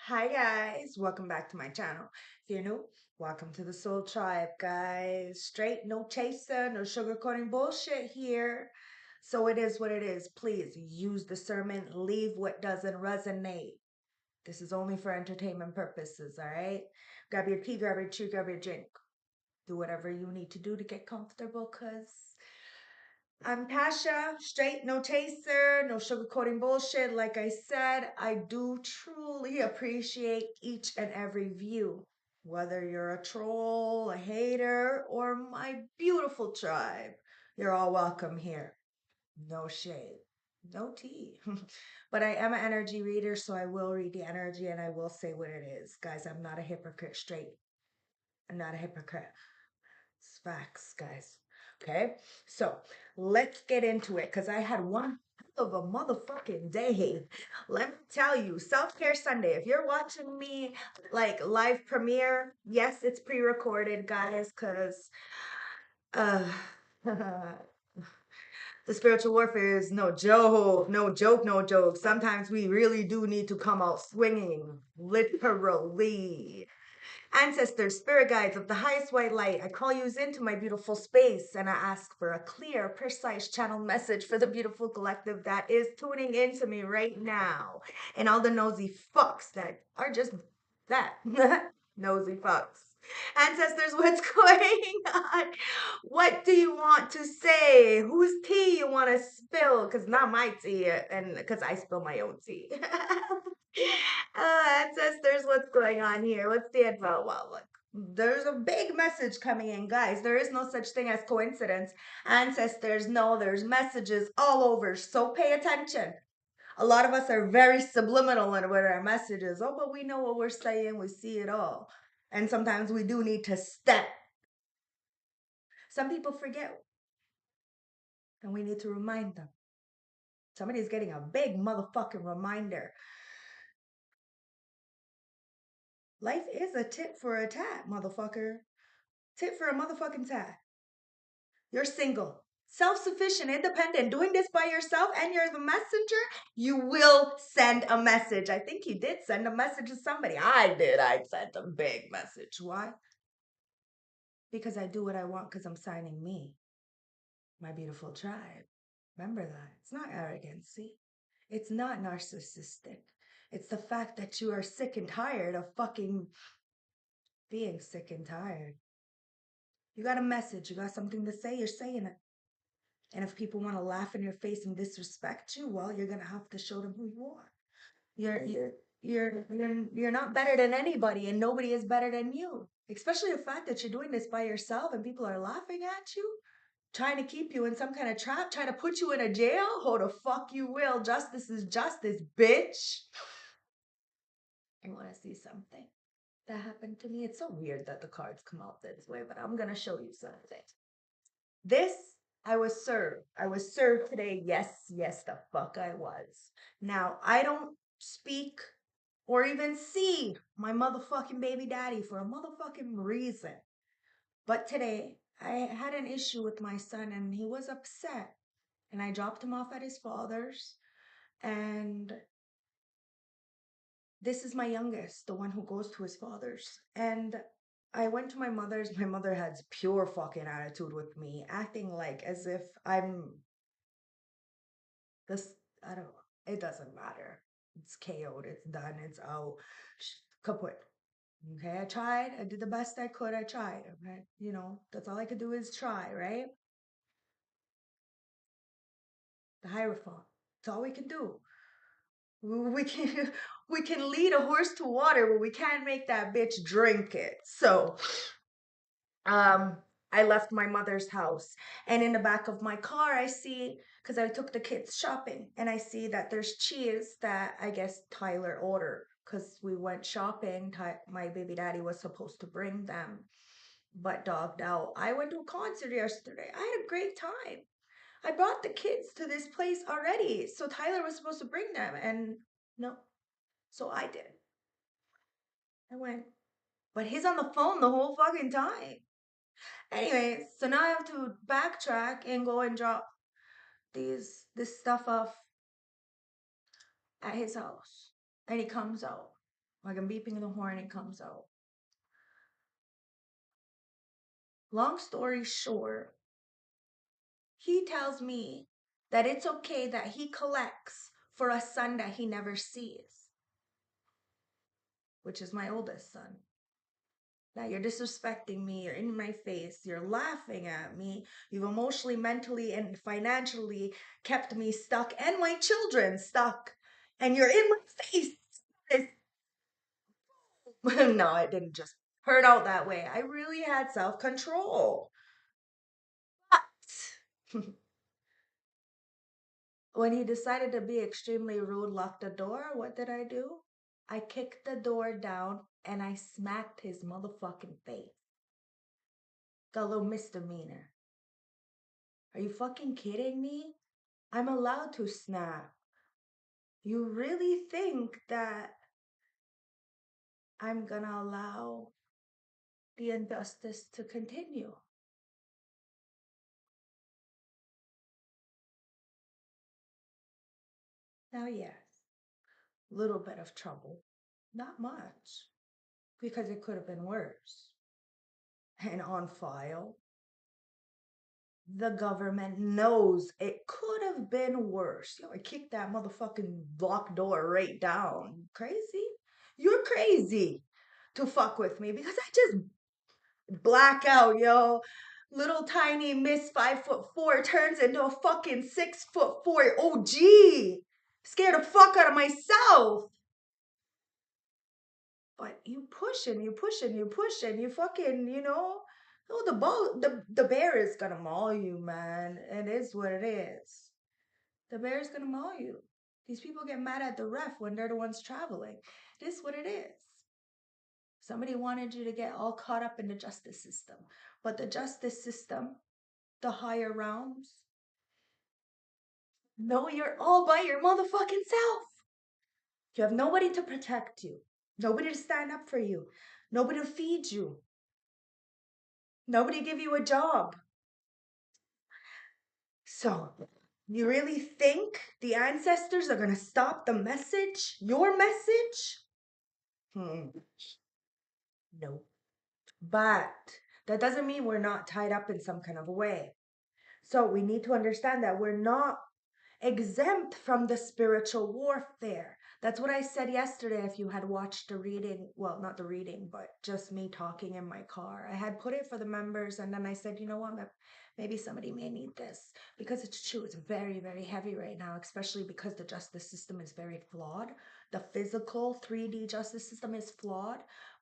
Hi guys, welcome back to my channel. If you're new, welcome to the Soul Tribe, guys. Straight, no chaser, no sugarcoating bullshit here. So it is what it is. Please use discernment, leave what doesn't resonate. This is only for entertainment purposes, all right? Grab your tea, grab your chew, grab your drink. Do whatever you need to do to get comfortable, cause I'm Tasha, straight, no chaser, no sugarcoating bullshit. Like I said, I do truly appreciate each and every view, whether you're a troll, a hater, or my beautiful tribe. You're all welcome here. No shade, no tea. But I am an energy reader, so I will read the energy and I will say what it is. Guys, I'm not a hypocrite, straight. I'm not a hypocrite. It's facts, guys. Okay, so let's get into it because I had one hell of a motherfucking day. Let me tell you, Self Care Sunday. If you're watching me like live premiere, yes, it's pre-recorded, guys, because uh, the spiritual warfare is no joke, no joke, no joke. Sometimes we really do need to come out swinging, literally. Ancestors, spirit guides of the highest white light, I call you into my beautiful space and I ask for a clear, precise channel message for the beautiful collective that is tuning into me right now. And all the nosy fucks that are just that nosy fucks. Ancestors, what's going on? What do you want to say? Whose tea you want to spill? Because not my tea, and because I spill my own tea. Ancestors, what's going on here? What's the info? Well, look, there's a big message coming in, guys. There is no such thing as coincidence. Ancestors know there's messages all over, so pay attention. A lot of us are very subliminal in what our messages. Oh, but we know what we're saying. We see it all. And sometimes we do need to step. Some people forget, and we need to remind them. Somebody's getting a big motherfucking reminder. Life is a tit for a tat, motherfucker. Tit for a motherfucking tat. You're single, self-sufficient, independent, doing this by yourself, and you're the messenger. You will send a message. I think you did send a message to somebody. I did. I sent a big message. Why? Because I do what I want because I'm signing me, my beautiful tribe. Remember that. It's not arrogancy. It's not narcissistic. It's the fact that you are sick and tired of fucking being sick and tired. You got a message, you got something to say, you're saying it. And if people want to laugh in your face and disrespect you, well, you're gonna have to show them who you are. You're not better than anybody, and nobody is better than you. Especially the fact that you're doing this by yourself and people are laughing at you, trying to keep you in some kind of trap, trying to put you in a jail. Oh, the fuck you will. Justice is justice, bitch. I want to see something that happened to me. It's so weird that the cards come out this way, but I'm gonna show you something. This, I was served. I was served today. Yes, yes, the fuck I was. Now, I don't speak or even see my motherfucking baby daddy for a motherfucking reason. But today, I had an issue with my son and he was upset. And I dropped him off at his father's. And this is my youngest, the one who goes to his father's. And I went to my mother's. My mother has pure fucking attitude with me, acting like as if I'm this. I don't know. It doesn't matter. It's KO'd. It's done. It's out. Kaput. Okay, I tried. I did the best I could. I tried. Right? You know, that's all I could do is try, right? The hierophant. That's all we can do. We can we can lead a horse to water, but we can't make that bitch drink it. So um I left my mother's house, and in the back of my car I see, because I took the kids shopping, and I see that there's cheese that I guess Tyler ordered because we went shopping. My baby daddy was supposed to bring them, but dogged out. I went to a concert yesterday. I had a great time. I brought the kids to this place already, so Tyler was supposed to bring them, and no, so I did. I went, but he's on the phone the whole fucking time. Anyways, so now I have to backtrack and go and drop this stuff off at his house. And he comes out. Like I'm beeping the horn, it comes out. Long story short, he tells me that it's okay that he collects for a son that he never sees, which is my oldest son. That you're disrespecting me, you're in my face, you're laughing at me, you've emotionally, mentally, and financially kept me stuck and my children stuck, and you're in my face. No, it didn't just hurt out that way. I really had self control. But when he decided to be extremely rude, locked the door, what did I do? I kicked the door down and I smacked his motherfucking face. Got a little misdemeanor. Are you fucking kidding me? I'm allowed to snap. You really think that I'm gonna allow the injustice to continue? Now, yes, little bit of trouble. Not much, because it could have been worse. And on file, the government knows it could have been worse. Yo, I kicked that motherfucking block door right down. Crazy? You're crazy to fuck with me because I just black out, yo. Little tiny Miss 5'4" turns into a fucking 6'4" OG. Scared the fuck out of myself. But you pushing, you pushing, you pushing, you fucking, oh, the bear is gonna maul you, man. It is what it is. The bear is gonna maul you. These people get mad at the ref when they're the ones traveling. It is what it is. Somebody wanted you to get all caught up in the justice system. But the justice system, the higher realms, know you're all by your motherfucking self. You have nobody to protect you, nobody to stand up for you, nobody to feed you, nobody give you a job. So, you really think the ancestors are going to stop the message, your message? No. But that doesn't mean we're not tied up in some kind of a way. So we need to understand that we're not exempt from the spiritual warfare. That's what I said yesterday. If you had watched the reading, well, not the reading, but just me talking in my car, I had put it for the members, and then I said, you know what, maybe somebody may need this because it's true. It's very, very heavy right now, especially because the justice system is very flawed. The physical 3D justice system is flawed.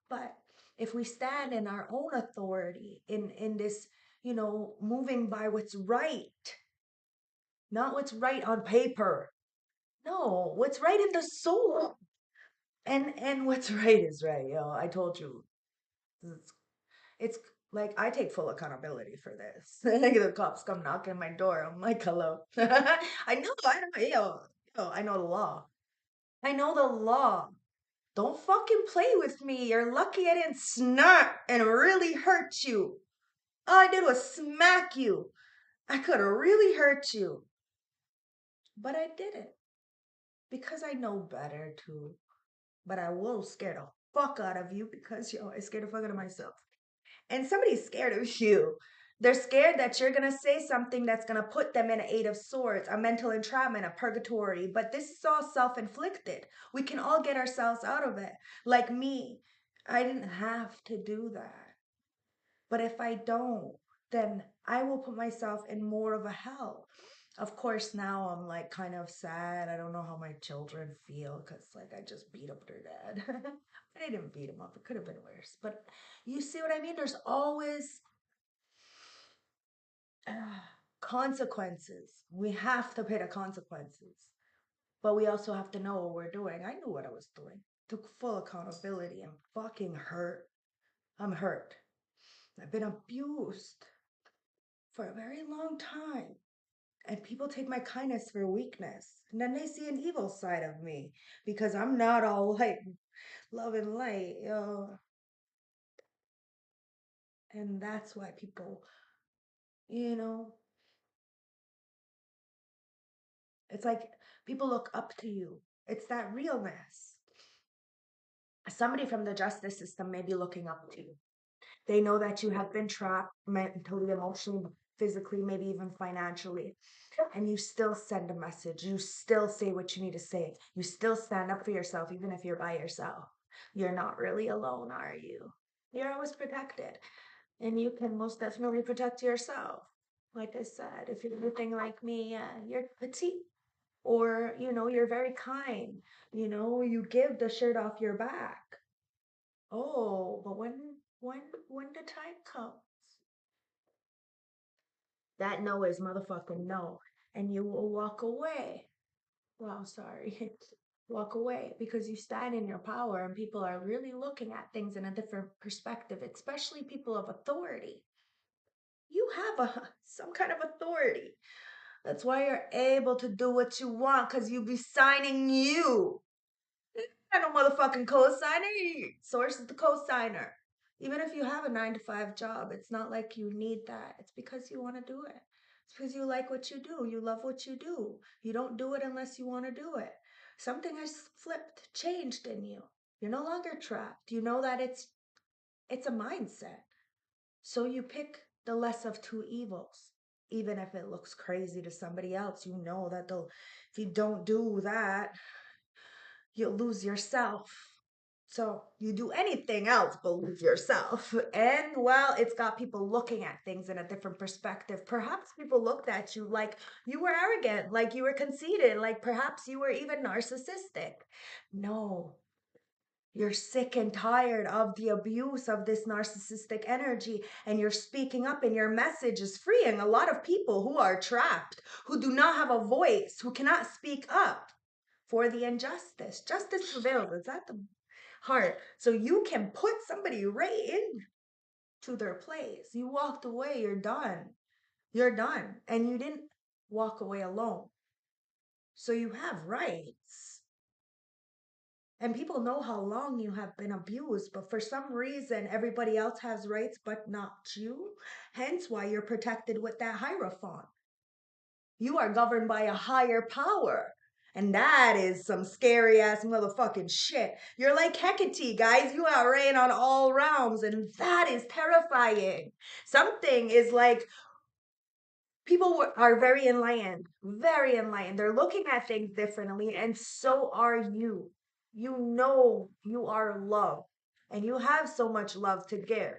But if we stand in our own authority in this, moving by what's right, not what's right on paper. No, what's right in the soul. And what's right is right, I told you. It's, it's like I take full accountability for this. Like the cops come knocking on my door. I'm like, hello. I know the law. I know the law. Don't fucking play with me. You're lucky I didn't snap and really hurt you. All I did was smack you. I could have really hurt you. But I didn't. Because I know better too. But I will scare the fuck out of you because I scared the fuck out of myself. And somebody's scared of you. They're scared that you're gonna say something that's gonna put them in an eight of swords, a mental entrapment, a purgatory. But this is all self-inflicted. We can all get ourselves out of it. Like me, I didn't have to do that. But if I don't, then I will put myself in more of a hell. Of course, now I'm like kind of sad. I don't know how my children feel because like I just beat up their dad. But I didn't beat him up. It could have been worse. But you see what I mean? There's always consequences. We have to pay the consequences. But we also have to know what we're doing. I knew what I was doing. Took full accountability. I'm fucking hurt. I'm hurt. I've been abused for a very long time. And people take my kindness for weakness. And then they see an evil side of me because I'm not all like love and light, And that's why people, you know, it's like people look up to you. It's that realness. Somebody from the justice system may be looking up to you. They know that you have been trapped mentally, emotionally, physically, maybe even financially. And you still send a message. You still say what you need to say. You still stand up for yourself, even if you're by yourself. You're not really alone, are you? You're always protected. And you can most definitely protect yourself. Like I said, if you're anything like me, you're petite. Or, you're very kind. You give the shirt off your back. Oh, but when the time comes, that no is motherfucking no. And you will walk away. Well, sorry. Walk away because you stand in your power and people are really looking at things in a different perspective, especially people of authority. You have some kind of authority. That's why you're able to do what you want because you be signing you. Got no motherfucking cosigner. Source is the cosigner. Even if you have a 9 to 5 job, it's not like you need that. It's because you want to do it. It's because you like what you do. You love what you do. You don't do it unless you want to do it. Something has flipped, changed in you. You're no longer trapped. You know that it's a mindset. So you pick the less of two evils. Even if it looks crazy to somebody else, you know that if you don't do that, you'll lose yourself. So you do anything else but lose yourself. And well, it's got people looking at things in a different perspective. Perhaps people looked at you like you were arrogant, like you were conceited, like perhaps you were even narcissistic. No, you're sick and tired of the abuse of this narcissistic energy, and you're speaking up, and your message is freeing a lot of people who are trapped, who do not have a voice, who cannot speak up for the injustice. Justice prevails. It's at the heart. So you can put somebody right in to their place. You walked away, you're done. You're done. And you didn't walk away alone. So you have rights. And people know how long you have been abused, but for some reason, everybody else has rights, but not you. Hence why you're protected with that hierophant. You are governed by a higher power. And that is some scary ass motherfucking shit. You're like Hecate, guys. You are reign on all realms, and that is terrifying. Something is like people are very enlightened, very enlightened. They're looking at things differently, and so are you. You know you are love, and you have so much love to give.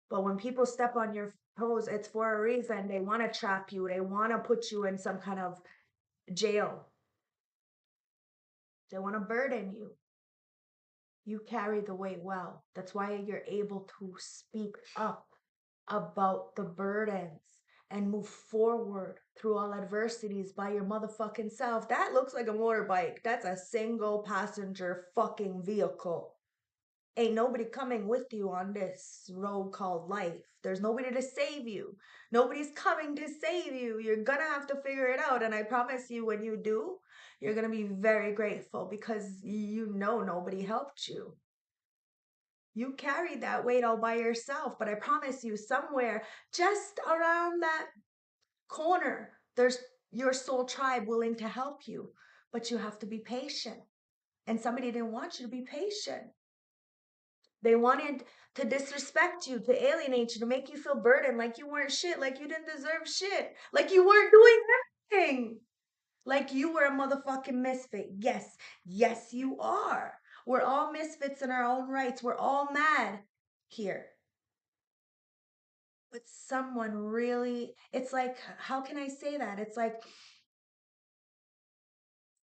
But when people step on your toes, it's for a reason. They want to trap you, they want to put you in some kind of jail. They want to burden you. You carry the weight well. That's why you're able to speak up about the burdens and move forward through all adversities by your motherfucking self. That looks like a motorbike. That's a single passenger fucking vehicle. Ain't nobody coming with you on this road called life. There's nobody to save you. Nobody's coming to save you. You're gonna have to figure it out. And I promise you, when you do, you're gonna be very grateful because you know nobody helped you. You carried that weight all by yourself. But I promise you, somewhere just around that corner, there's your soul tribe willing to help you. But you have to be patient. And somebody didn't want you to be patient. They wanted to disrespect you, to alienate you, to make you feel burdened, like you weren't shit, like you didn't deserve shit, like you weren't doing anything, like you were a motherfucking misfit. Yes, yes, you are. We're all misfits in our own rights. We're all mad here. But someone really, it's like, how can I say that? It's like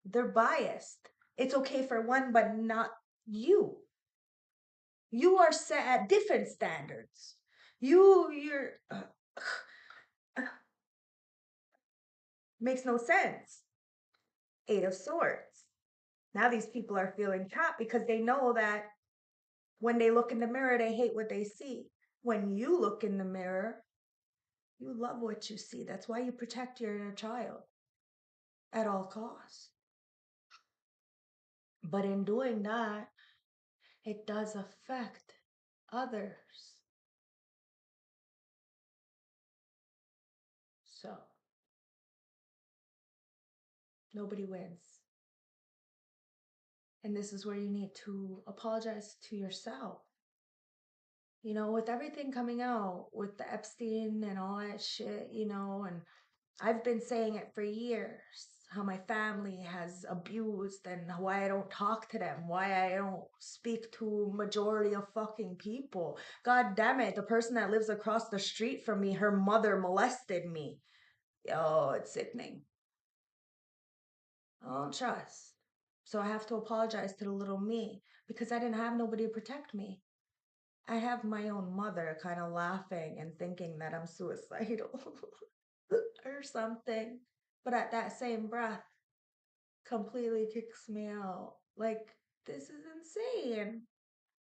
they're biased. It's okay for one, but not you. You are set at different standards. You're makes no sense. 8 of Swords. Now these people are feeling trapped because they know that when they look in the mirror, they hate what they see. When you look in the mirror, you love what you see. That's why you protect your inner child at all costs. But in doing that, it does affect others. So nobody wins. And this is where you need to apologize to yourself. You know, with everything coming out with the Epstein and all that shit, you know, and I've been saying it for years, how my family has abused and why I don't talk to them, why I don't speak to majority of fucking people. God damn it, the person that lives across the street from me, her mother molested me. Oh, it's sickening. I don't trust. So I have to apologize to the little me because I didn't have nobody to protect me. I have my own mother kind of laughing and thinking that I'm suicidal or something. But at that same breath, completely kicks me out. Like, this is insane.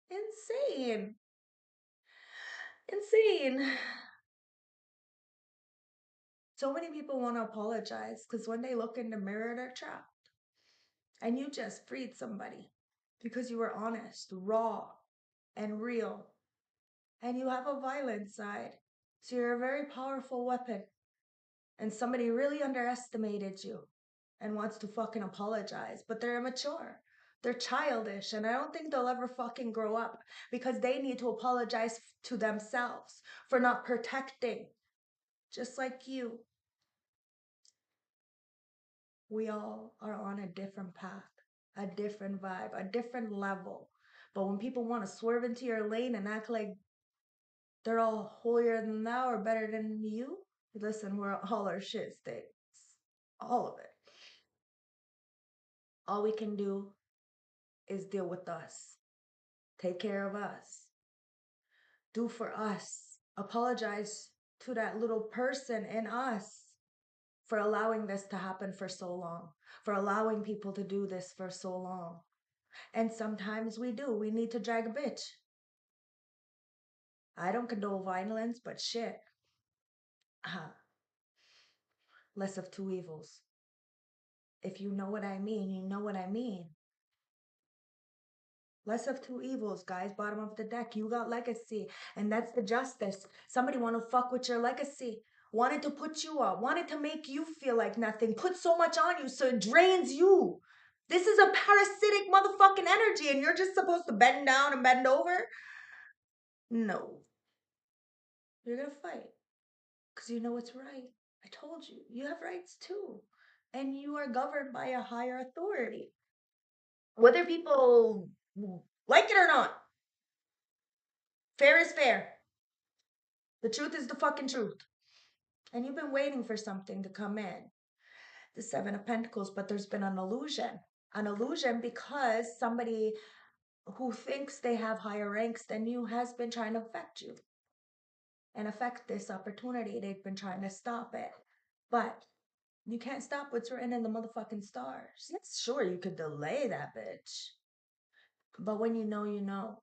Insane. Insane. So many people want to apologize because when they look in the mirror, they're trapped. And you just freed somebody because you were honest, raw, and real. And you have a violent side. So you're a very powerful weapon. And somebody really underestimated you and wants to fucking apologize, but they're immature. They're childish, and I don't think they'll ever fucking grow up because they need to apologize to themselves for not protecting, just like you. We all are on a different path, a different vibe, a different level. But when people want to swerve into your lane and act like they're all holier than thou or better than you, listen, we're all our shit stinks. All of it. All we can do is deal with us, take care of us, do for us, apologize to that little person in us for allowing this to happen for so long, for allowing people to do this for so long. And sometimes we do. We need to drag a bitch. I don't condone violence, but shit. Less of two evils. If you know what I mean, you know what I mean. Less of two evils, guys. Bottom of the deck. You got legacy. And that's the justice. Somebody want to fuck with your legacy. Wanted to put you up. Wanted to make you feel like nothing. Put so much on you so it drains you. This is a parasitic motherfucking energy and you're just supposed to bend down and bend over? No. You're going to fight. Because you know what's right. I told you. You have rights too. And you are governed by a higher authority. Whether people like it or not, fair is fair. The truth is the fucking truth. And you've been waiting for something to come in. The Seven of Pentacles, but there's been an illusion. An illusion because somebody who thinks they have higher ranks than you has been trying to affect you and affect this opportunity. They've been trying to stop it. But you can't stop what's written in the motherfucking stars. Yes, sure, you could delay that bitch. But when you know, you know.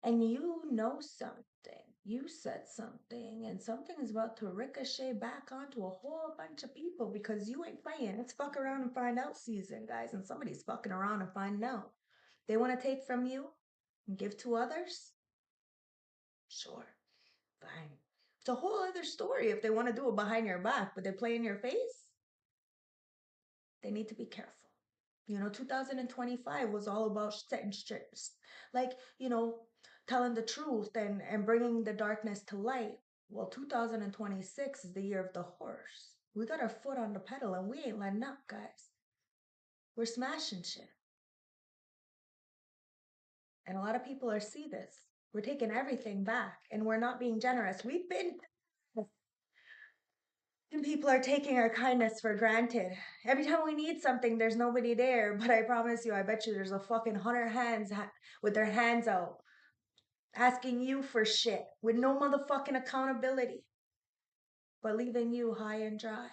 And you know something. You said something, and something is about to ricochet back onto a whole bunch of people because you ain't playing. It's fuck around and find out season, guys, and somebody's fucking around and finding out. They want to take from you and give to others? Sure, fine. It's a whole other story if they want to do it behind your back, but they play in your face. They need to be careful. 2025 was all about setting strips, like, telling the truth and bringing the darkness to light. Well, 2026 is the year of the horse. We got our foot on the pedal and we ain't letting up, guys. We're smashing shit. And a lot of people are see this. We're taking everything back and we're not being generous. We've been and people are taking our kindness for granted. Every time we need something, there's nobody there. But I promise you, I bet you there's a fucking 100 hands with their hands out asking you for shit with no motherfucking accountability, but leaving you high and dry.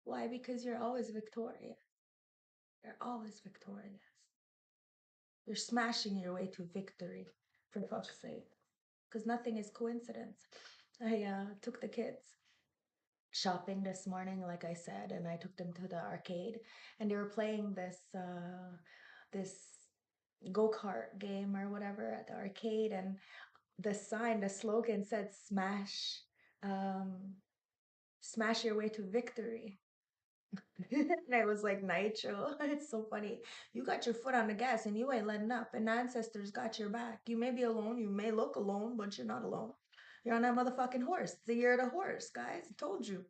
Why? Because you're always victorious. You're always victorious. You're smashing your way to victory, for fuck's sake. Because nothing is coincidence. I took the kids shopping this morning, like I said, and I took them to the arcade, and they were playing this go-kart game or whatever at the arcade, and the slogan said um, smash your way to victory. And I was like, Nitro, it's so funny. You got your foot on the gas and you ain't letting up, and the ancestors got your back. You may be alone, you may look alone, but you're not alone. You're on that motherfucking horse. It's the year of the horse, guys. I told you.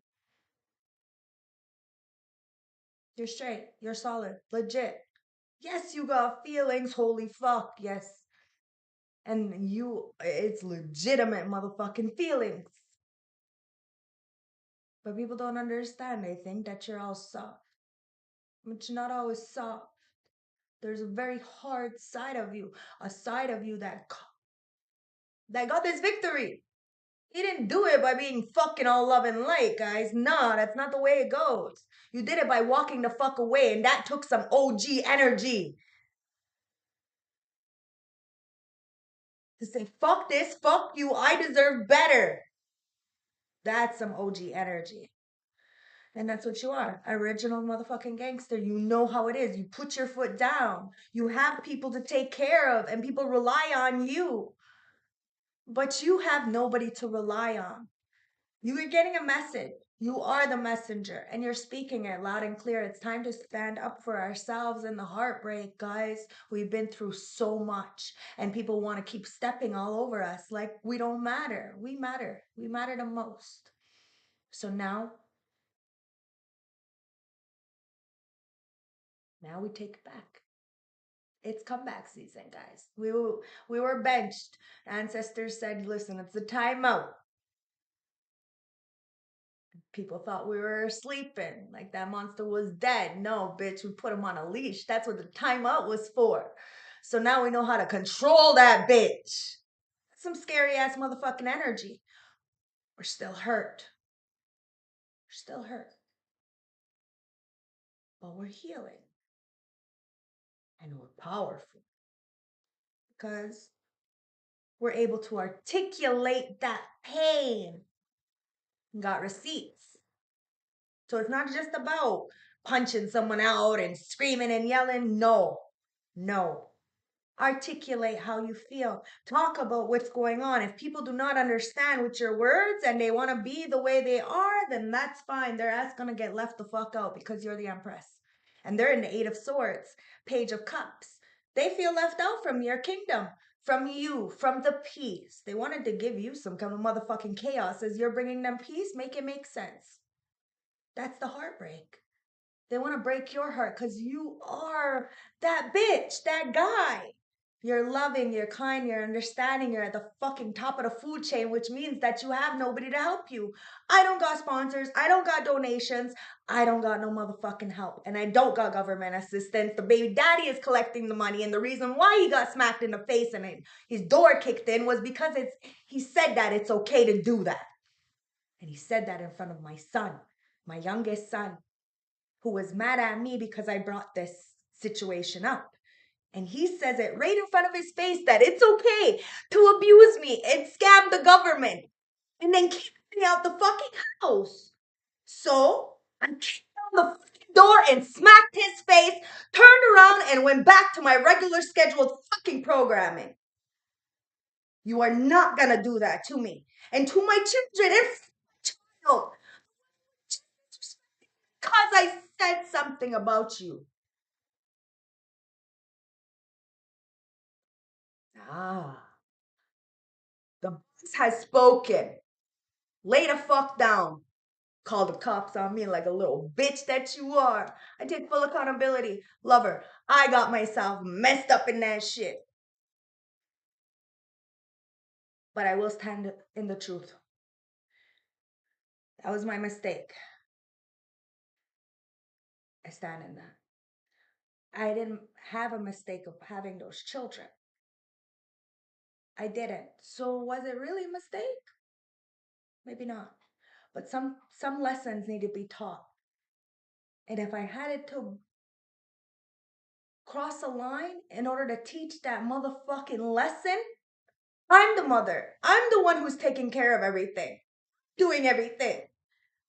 You're straight. You're solid. Legit. Yes, you got feelings. Holy fuck. Yes. And it's legitimate motherfucking feelings. But people don't understand. They think that you're all soft. But you're not always soft. There's a very hard side of you, a side of you that got this victory. He didn't do it by being fucking all love and light, guys. Nah, that's not the way it goes. You did it by walking the fuck away, and that took some OG energy to say, fuck this, fuck you, I deserve better. That's some OG energy. And that's what you are. Original motherfucking gangster. You know how it is. You put your foot down. You have people to take care of, and people rely on you. But you have nobody to rely on. You are getting a message. You are the messenger, and you're speaking it loud and clear. It's time to stand up for ourselves in the heartbreak, guys. We've been through so much, and people want to keep stepping all over us like we don't matter. We matter. We matter the most. So now we take it back. It's comeback season, guys. We were benched. Ancestors said, listen, it's a timeout. People thought we were sleeping, like that monster was dead. No, bitch, we put him on a leash. That's what the timeout was for. So now we know how to control that bitch. Some scary ass motherfucking energy. We're still hurt. We're still hurt. But we're healing. And we're powerful. Because we're able to articulate that pain. Got receipts. So it's not just about punching someone out and screaming and yelling. No, no. Articulate how you feel. Talk about what's going on. If people do not understand with your words and they want to be the way they are, then that's fine. Their ass gonna get left the fuck out because you're the Empress. And they're in the Eight of Swords, Page of Cups. They feel left out from your kingdom, from you, from the peace. They wanted to give you some kind of motherfucking chaos as you're bringing them peace. Make it make sense. That's the heartbreak. They want to break your heart because you are that bitch, that guy. You're loving, you're kind, you're understanding, you're at the fucking top of the food chain, which means that you have nobody to help you. I don't got sponsors, I don't got donations, I don't got no motherfucking help, and I don't got government assistance. The baby daddy is collecting the money, and the reason why he got smacked in the face and his door kicked in was because he said that it's okay to do that. And he said that in front of my son, my youngest son, who was mad at me because I brought this situation up. And he says it right in front of his face that it's okay to abuse me and scam the government and then kick me out the fucking house. So I kicked down the fucking door and smacked his face, turned around and went back to my regular scheduled fucking programming. You are not gonna do that to me and to my children and child because I said something about you. Ah, the boss has spoken. Lay the fuck down. Call the cops on me like a little bitch that you are. I take full accountability. Lover, I got myself messed up in that shit. But I will stand in the truth. That was my mistake. I stand in that. I didn't have a mistake of having those children. I didn't. So was it really a mistake? Maybe not. But some lessons need to be taught. And if I had it to cross a line in order to teach that motherfucking lesson, I'm the mother. I'm the one who's taking care of everything, doing everything.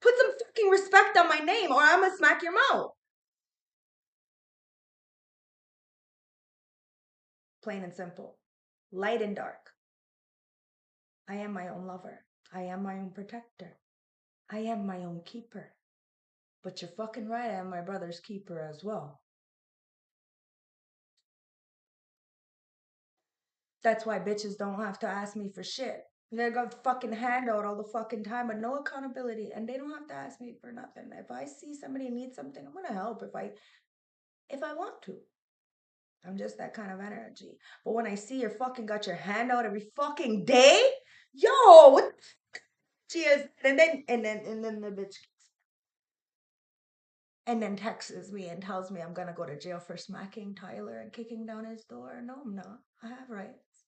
Put some fucking respect on my name or I'm gonna smack your mouth. Plain and simple. Light and dark. I am my own lover. I am my own protector. I am my own keeper. But you're fucking right, I'm my brother's keeper as well. That's why bitches don't have to ask me for shit. They got fucking handout all the fucking time, but no accountability, and they don't have to ask me for nothing. If I see somebody needs something, I'm gonna help if I want to. I'm just that kind of energy. But when I see you're fucking got your hand out every fucking day, yo, what she is, and then the bitch, and then texts me and tells me I'm gonna go to jail for smacking Tyler and kicking down his door. No, I'm not. I have rights.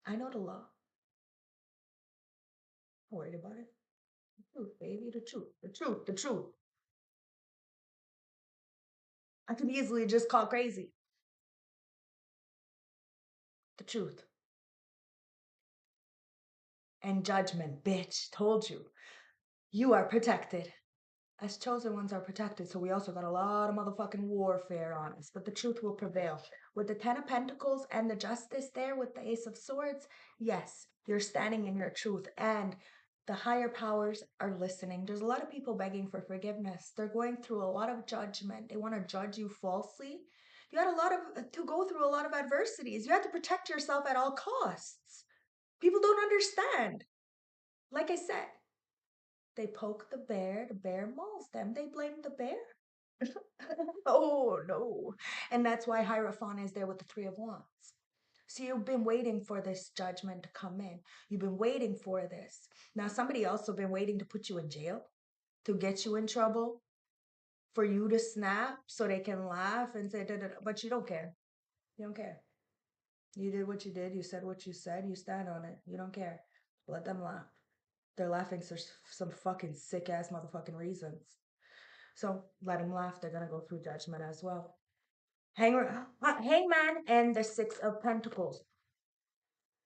I know the law. I'm worried about it. The truth, baby, the truth, the truth, the truth. I could easily just call crazy. The truth. And judgment, bitch. Told you. You are protected. Us chosen ones are protected, so we also got a lot of motherfucking warfare on us. But the truth will prevail. With the Ten of Pentacles and the Justice there with the Ace of Swords, yes, you're standing in your truth. And the higher powers are listening. There's a lot of people begging for forgiveness. They're going through a lot of judgment. They want to judge you falsely. You had a lot of to go through a lot of adversities. You had to protect yourself at all costs. People don't understand. Like I said, they poke the bear mauls them. They blame the bear. Oh no. And that's why Hierophant is there with the Three of Wands. So you've been waiting for this judgment to come in. You've been waiting for this. Now somebody also been waiting to put you in jail, to get you in trouble, for you to snap so they can laugh and say da, da, da. But you don't care. You don't care. You did what you did, you said what you said, you stand on it. You don't care. Let them laugh. They're laughing for some fucking sick ass motherfucking reasons. So let them laugh. They're gonna go through judgment as well. Hangman and the Six of Pentacles.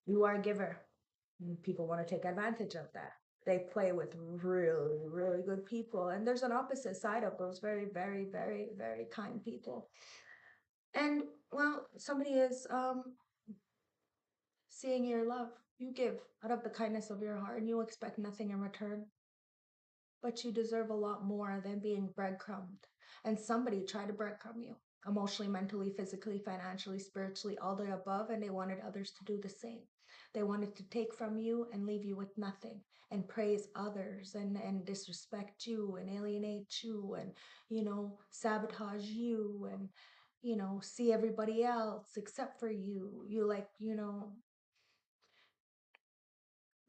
You are a giver. And people want to take advantage of that. They play with really, really good people. And there's an opposite side of those very, very, very, very kind people. And well, somebody is seeing your love. You give out of the kindness of your heart and you expect nothing in return. But you deserve a lot more than being breadcrumbed. And somebody tried to breadcrumb you emotionally, mentally, physically, financially, spiritually, all the above, and they wanted others to do the same. They wanted to take from you and leave you with nothing and praise others and disrespect you and alienate you and, sabotage you and, see everybody else except for you. You like,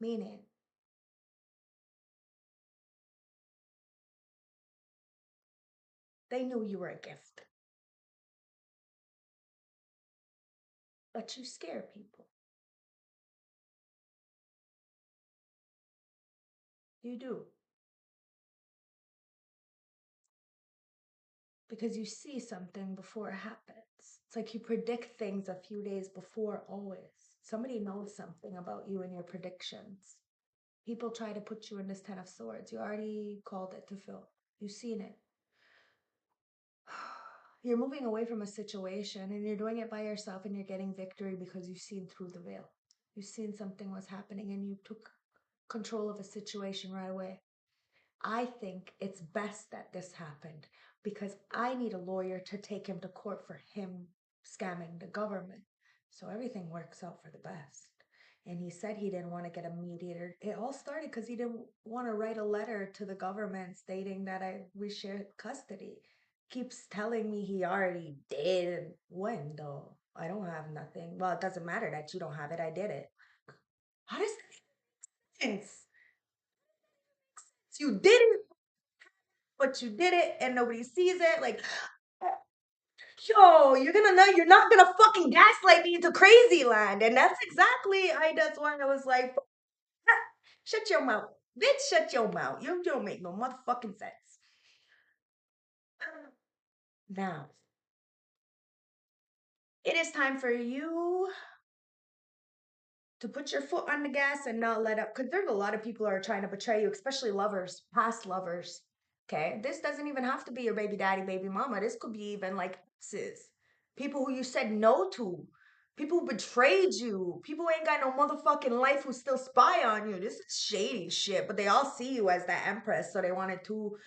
mean it. They knew you were a gift, but you scare people. You do. Because you see something before it happens. It's like you predict things a few days before, always. Somebody knows something about you and your predictions. People try to put you in this Ten of Swords. You already called it to fill. You've seen it. You're moving away from a situation and you're doing it by yourself and you're getting victory because you've seen through the veil. You've seen something was happening and you took control of a situation right away. I think it's best that this happened because I need a lawyer to take him to court for him scamming the government. So everything works out for the best. And he said he didn't want to get a mediator. It all started because he didn't want to write a letter to the government stating that we share custody. Keeps telling me he already did. When though? I don't have nothing. Well, it doesn't matter that you don't have it. I did it. How does that make sense? You did it, but you did it and nobody sees it. Like, yo, you're not gonna fucking gaslight me into crazy land. And that's why I was like, shut your mouth. Bitch, shut your mouth. You don't make no motherfucking sense. Now, it is time for you to put your foot on the gas and not let up. Because there's a lot of people who are trying to betray you, especially lovers, past lovers. Okay. This doesn't even have to be your baby daddy, baby mama. This could be even like exes, people who you said no to, People betrayed you. People ain't got no motherfucking life who still spy on you. This is shady shit. But they all see you as that empress, so they wanted to,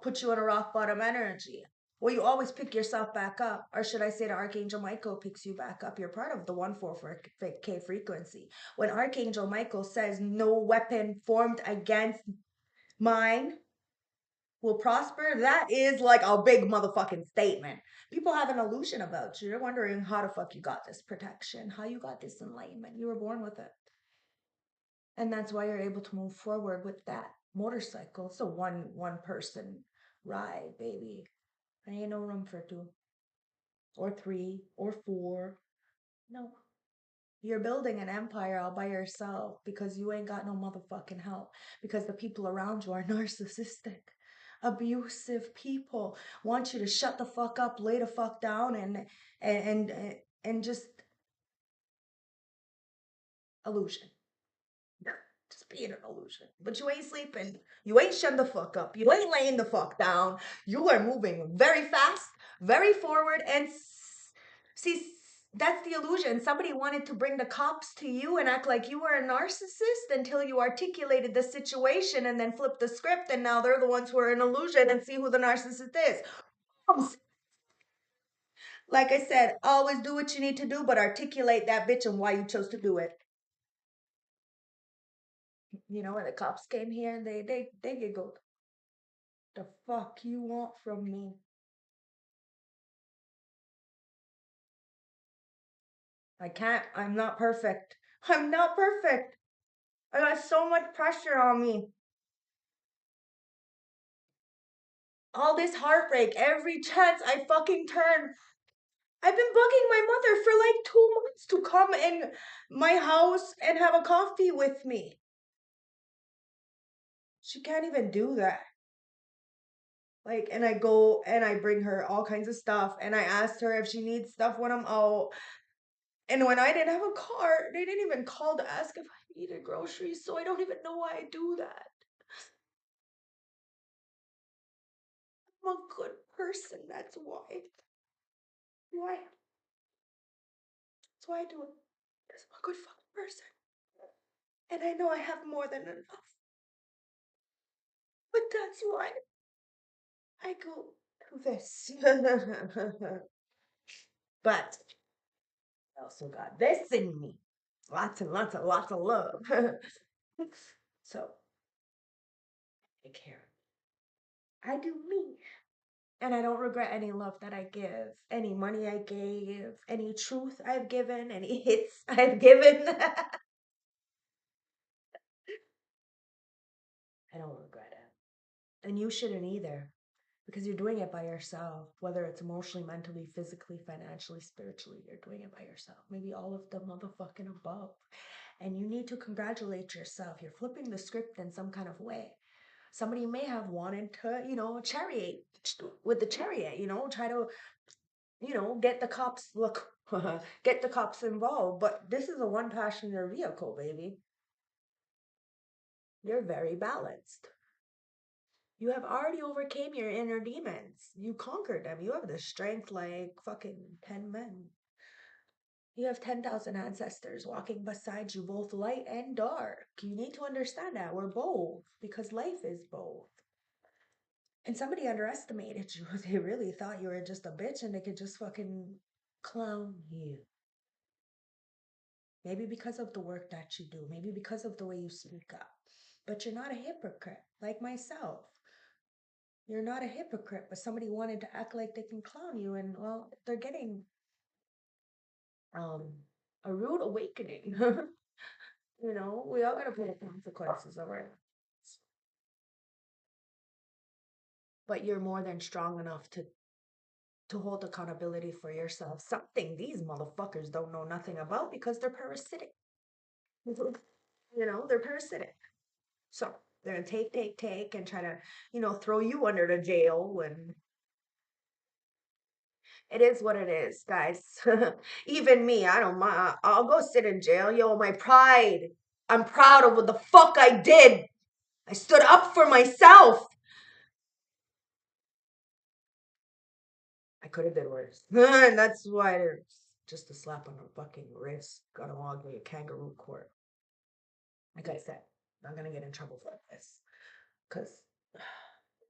put you in a rock bottom energy. Well, you always pick yourself back up. Or should I say the Archangel Michael picks you back up? You're part of the 144K frequency. When Archangel Michael says, no weapon formed against mine will prosper, that is like a big motherfucking statement. People have an illusion about you. You're wondering how the fuck you got this protection, how you got this enlightenment. You were born with it. And that's why you're able to move forward with that motorcycle. It's a one person ride, baby. There ain't no room for two or three or four. No. You're building an empire all by yourself because you ain't got no motherfucking help. Because the people around you are narcissistic, abusive people. Want you to shut the fuck up, lay the fuck down, and just illusion. Just being an illusion. But you ain't sleeping. You ain't shutting the fuck up. You ain't laying the fuck down. You are moving very fast, very forward, and see, that's the illusion. Somebody wanted to bring the cops to you and act like you were a narcissist until you articulated the situation and then flipped the script, and now they're the ones who are an illusion and see who the narcissist is. Like I said, always do what you need to do, but articulate that bitch and why you chose to do it. When the cops came here, they giggled. The fuck you want from me? I can't. I'm not perfect. I'm not perfect. I got so much pressure on me. All this heartbreak, every chance I fucking turn. I've been bugging my mother for like 2 months to come in my house and have a coffee with me. She can't even do that. Like, and I go and I bring her all kinds of stuff and I asked her if she needs stuff when I'm out. And when I didn't have a car, they didn't even call to ask if I needed groceries, so I don't even know why I do that. I'm a good person, that's why. Why? That's why I do it. Because I'm a good fucking person. And I know I have more than enough. But that's why I go through this. But I also got this in me. Lots and lots and lots of love. So, take care. I do me. And I don't regret any love that I give, any money I gave, any truth I've given, any hits I've given. I don't regret it. And you shouldn't either, because you're doing it by yourself, whether it's emotionally, mentally, physically, financially, spiritually, you're doing it by yourself. Maybe all of the motherfucking above. And you need to congratulate yourself. You're flipping the script in some kind of way. Somebody may have wanted to, chariot with the chariot, try to get the cops, look, get the cops involved. But this is a one passenger vehicle, baby. You're very balanced. You have already overcame your inner demons. You conquered them. You have the strength like fucking 10 men. You have 10,000 ancestors walking beside you, both light and dark. You need to understand that. We're both, because life is both. And somebody underestimated you. They really thought you were just a bitch and they could just fucking clown you. Maybe because of the work that you do, maybe because of the way you speak up. But you're not a hypocrite, like myself. You're not a hypocrite, but somebody wanted to act like they can clown you, and well, they're getting um a rude awakening. We all gotta pay the consequences of it. But you're more than strong enough to hold accountability for yourself. Something these motherfuckers don't know nothing about because they're parasitic. They're parasitic. So they're gonna take, and try to, throw you under the jail when it is what it is, guys. Even me, I don't mind. I'll go sit in jail. Yo, my pride. I'm proud of what the fuck I did. I stood up for myself. I could have been worse. And that's why Just a slap on the fucking wrist. Gonna log me a kangaroo court. Like I said, I'm gonna get in trouble for this. Because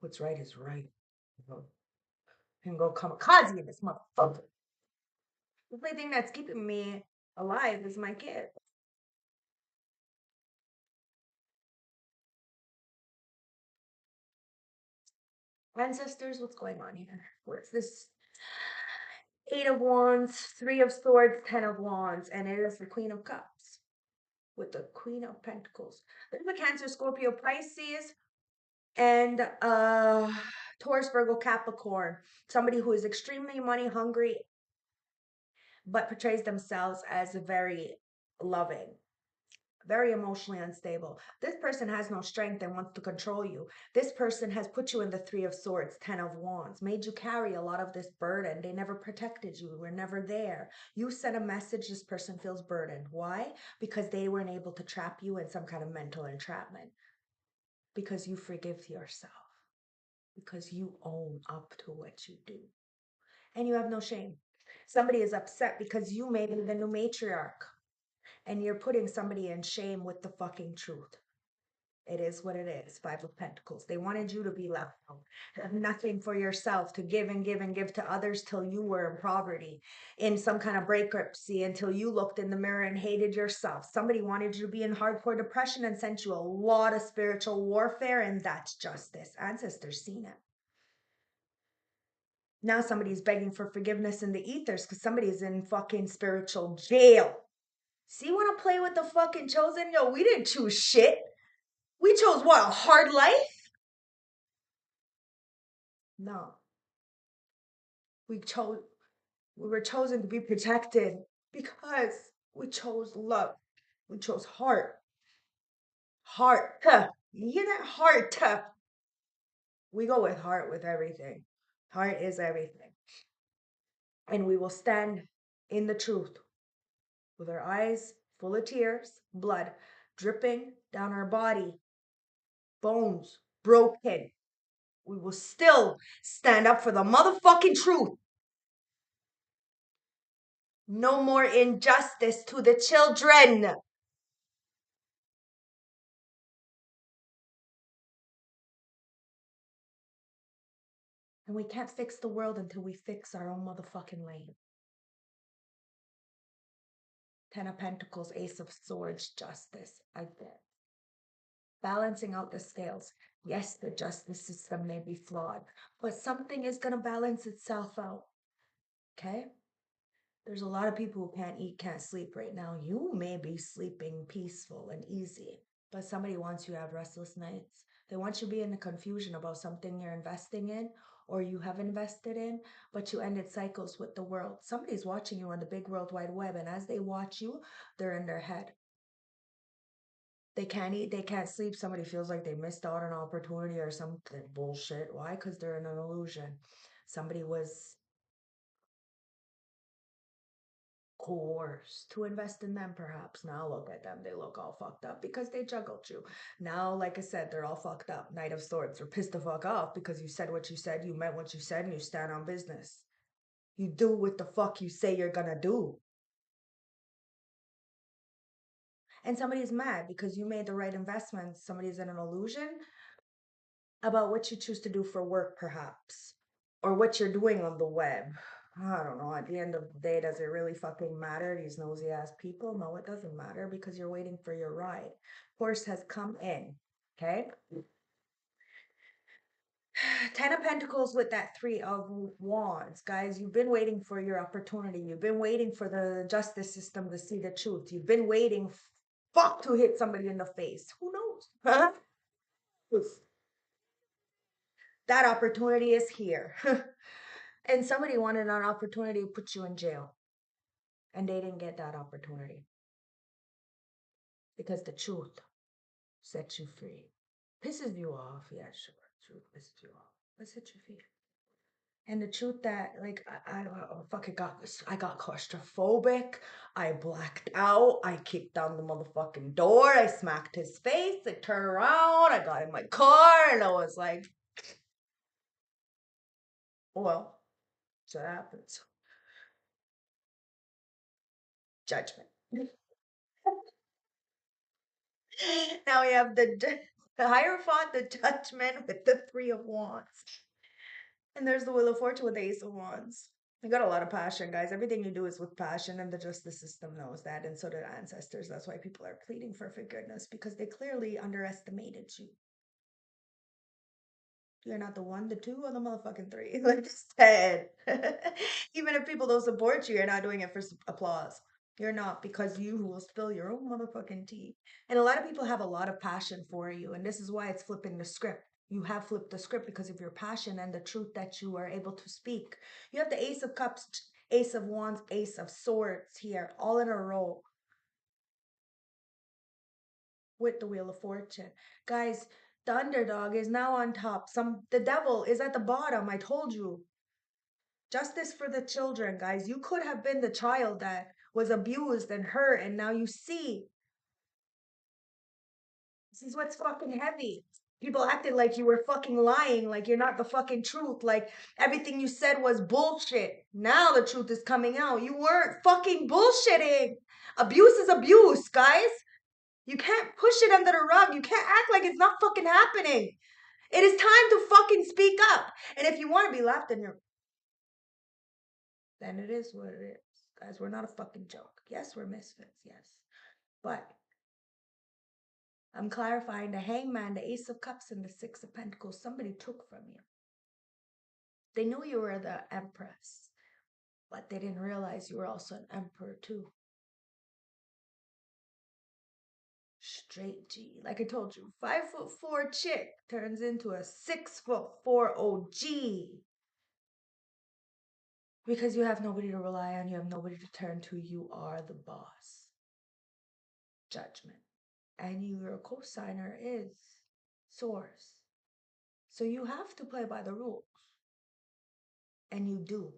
what's right is right. You know? You can go kamikaze in this motherfucker. The only thing that's keeping me alive is my kid. Ancestors, what's going on here? What's this? Eight of Wands, Three of Swords, Ten of Wands, and it is the Queen of Cups with the Queen of Pentacles. There's a Cancer, Scorpio, Pisces, and Taurus, Virgo, Capricorn. Somebody who is extremely money hungry, but portrays themselves as very loving, very emotionally unstable. This person has no strength and wants to control you. This person has put you in the Three of Swords, Ten of Wands, made you carry a lot of this burden. They never protected you, were never there. You sent a message, this person feels burdened. Why? Because they weren't able to trap you in some kind of mental entrapment. Because you forgive yourself. Because you own up to what you do. And you have no shame. Somebody is upset because you may be the new matriarch. And you're putting somebody in shame with the fucking truth. It is what it is. Five of Pentacles. They wanted you to be left out. Have nothing for yourself to give and give and give to others till you were in poverty, in some kind of bankruptcy, until you looked in the mirror and hated yourself. Somebody wanted you to be in hardcore depression and sent you a lot of spiritual warfare, and that's justice. Ancestors seen it. Now somebody's begging for forgiveness in the ethers because somebody's in fucking spiritual jail. See, you want to play with the fucking chosen? Yo, we didn't choose shit. We chose what? A hard life? No. We chose, we were chosen to be protected because we chose love. We chose heart. Heart. You hear that? Heart. We go with heart with everything. Heart is everything. And we will stand in the truth with our eyes full of tears, blood dripping down our body, bones broken. We will still stand up for the motherfucking truth. No more injustice to the children. And we can't fix the world until we fix our own motherfucking lane. Ten of Pentacles, Ace of Swords, Justice. Again. Balancing out the scales. Yes, the justice system may be flawed, but something is going to balance itself out. Okay? There's a lot of people who can't eat, can't sleep right now. You may be sleeping peaceful and easy, but somebody wants you to have restless nights. They want you to be in the confusion about something you're investing in or you have invested in, but you ended cycles with the world. Somebody's watching you on the big world wide web, and as they watch you, they're in their head. They can't eat, they can't sleep. Somebody feels like they missed out on an opportunity or something bullshit. Why? Because they're in an illusion. Somebody was coerced to invest in them, perhaps. Now look at them. They look all fucked up because they juggled you. Now, like I said, they're all fucked up. Knight of Swords. They're pissed the fuck off because you said what you said, you meant what you said, and you stand on business. You do what the fuck you say you're gonna do. And somebody's mad because you made the right investments. Somebody's in an illusion about what you choose to do for work, perhaps, or what you're doing on the web. I don't know. At the end of the day, does it really fucking matter? These nosy ass people? No, it doesn't matter because you're waiting for your ride. Horse has come in. Okay. Ten of Pentacles with that Three of Wands. Guys, you've been waiting for your opportunity. You've been waiting for the justice system to see the truth. You've been waiting fuck to hit somebody in the face. Who knows? Huh? That opportunity is here. And somebody wanted an opportunity to put you in jail. And they didn't get that opportunity. Because the truth sets you free. Pisses you off, yeah, sure. Truth pisses you off. But sets you free. And the truth that, like, I fucking I got claustrophobic. I blacked out. I kicked down the motherfucking door. I smacked his face. I turned around. I got in my car, and I was like, well, so that happens. Judgment. Now we have the Hierophant, the Judgment with the Three of Wands. And there's the Wheel of Fortune with the Ace of Wands. You got a lot of passion, guys. Everything you do is with passion, and the justice system knows that, and so do ancestors. That's why people are pleading for forgiveness, because they clearly underestimated you. You're not the one, the two, or the motherfucking three. Like I said, even if people don't support you, you're not doing it for applause. You're not, because you will spill your own motherfucking tea. And a lot of people have a lot of passion for you, and this is why it's flipping the script. You have flipped the script because of your passion and the truth that you are able to speak. You have the Ace of Cups, Ace of Wands, Ace of Swords here, all in a row with the Wheel of Fortune. Guys, the underdog is now on top. The devil is at the bottom. I told you. Justice for the children, guys. You could have been the child that was abused and hurt, and now you see. This is what's fucking heavy. People acted like you were fucking lying, like you're not the fucking truth, like everything you said was bullshit. Now the truth is coming out. You weren't fucking bullshitting. Abuse is abuse, guys. You can't push it under the rug. You can't act like it's not fucking happening. It is time to fucking speak up. And if you want to be laughed in your, then it is what it is. Guys, we're not a fucking joke. Yes, we're misfits, yes. But I'm clarifying the Hangman, the Ace of Cups, and the Six of Pentacles. Somebody took from you. They knew you were the Empress, but they didn't realize you were also an Emperor too. Straight G. Like I told you, 5'4" chick turns into a 6'4" OG. Because you have nobody to rely on, you have nobody to turn to, you are the boss. Judgment. And your co-signer is Source. So you have to play by the rules. And you do.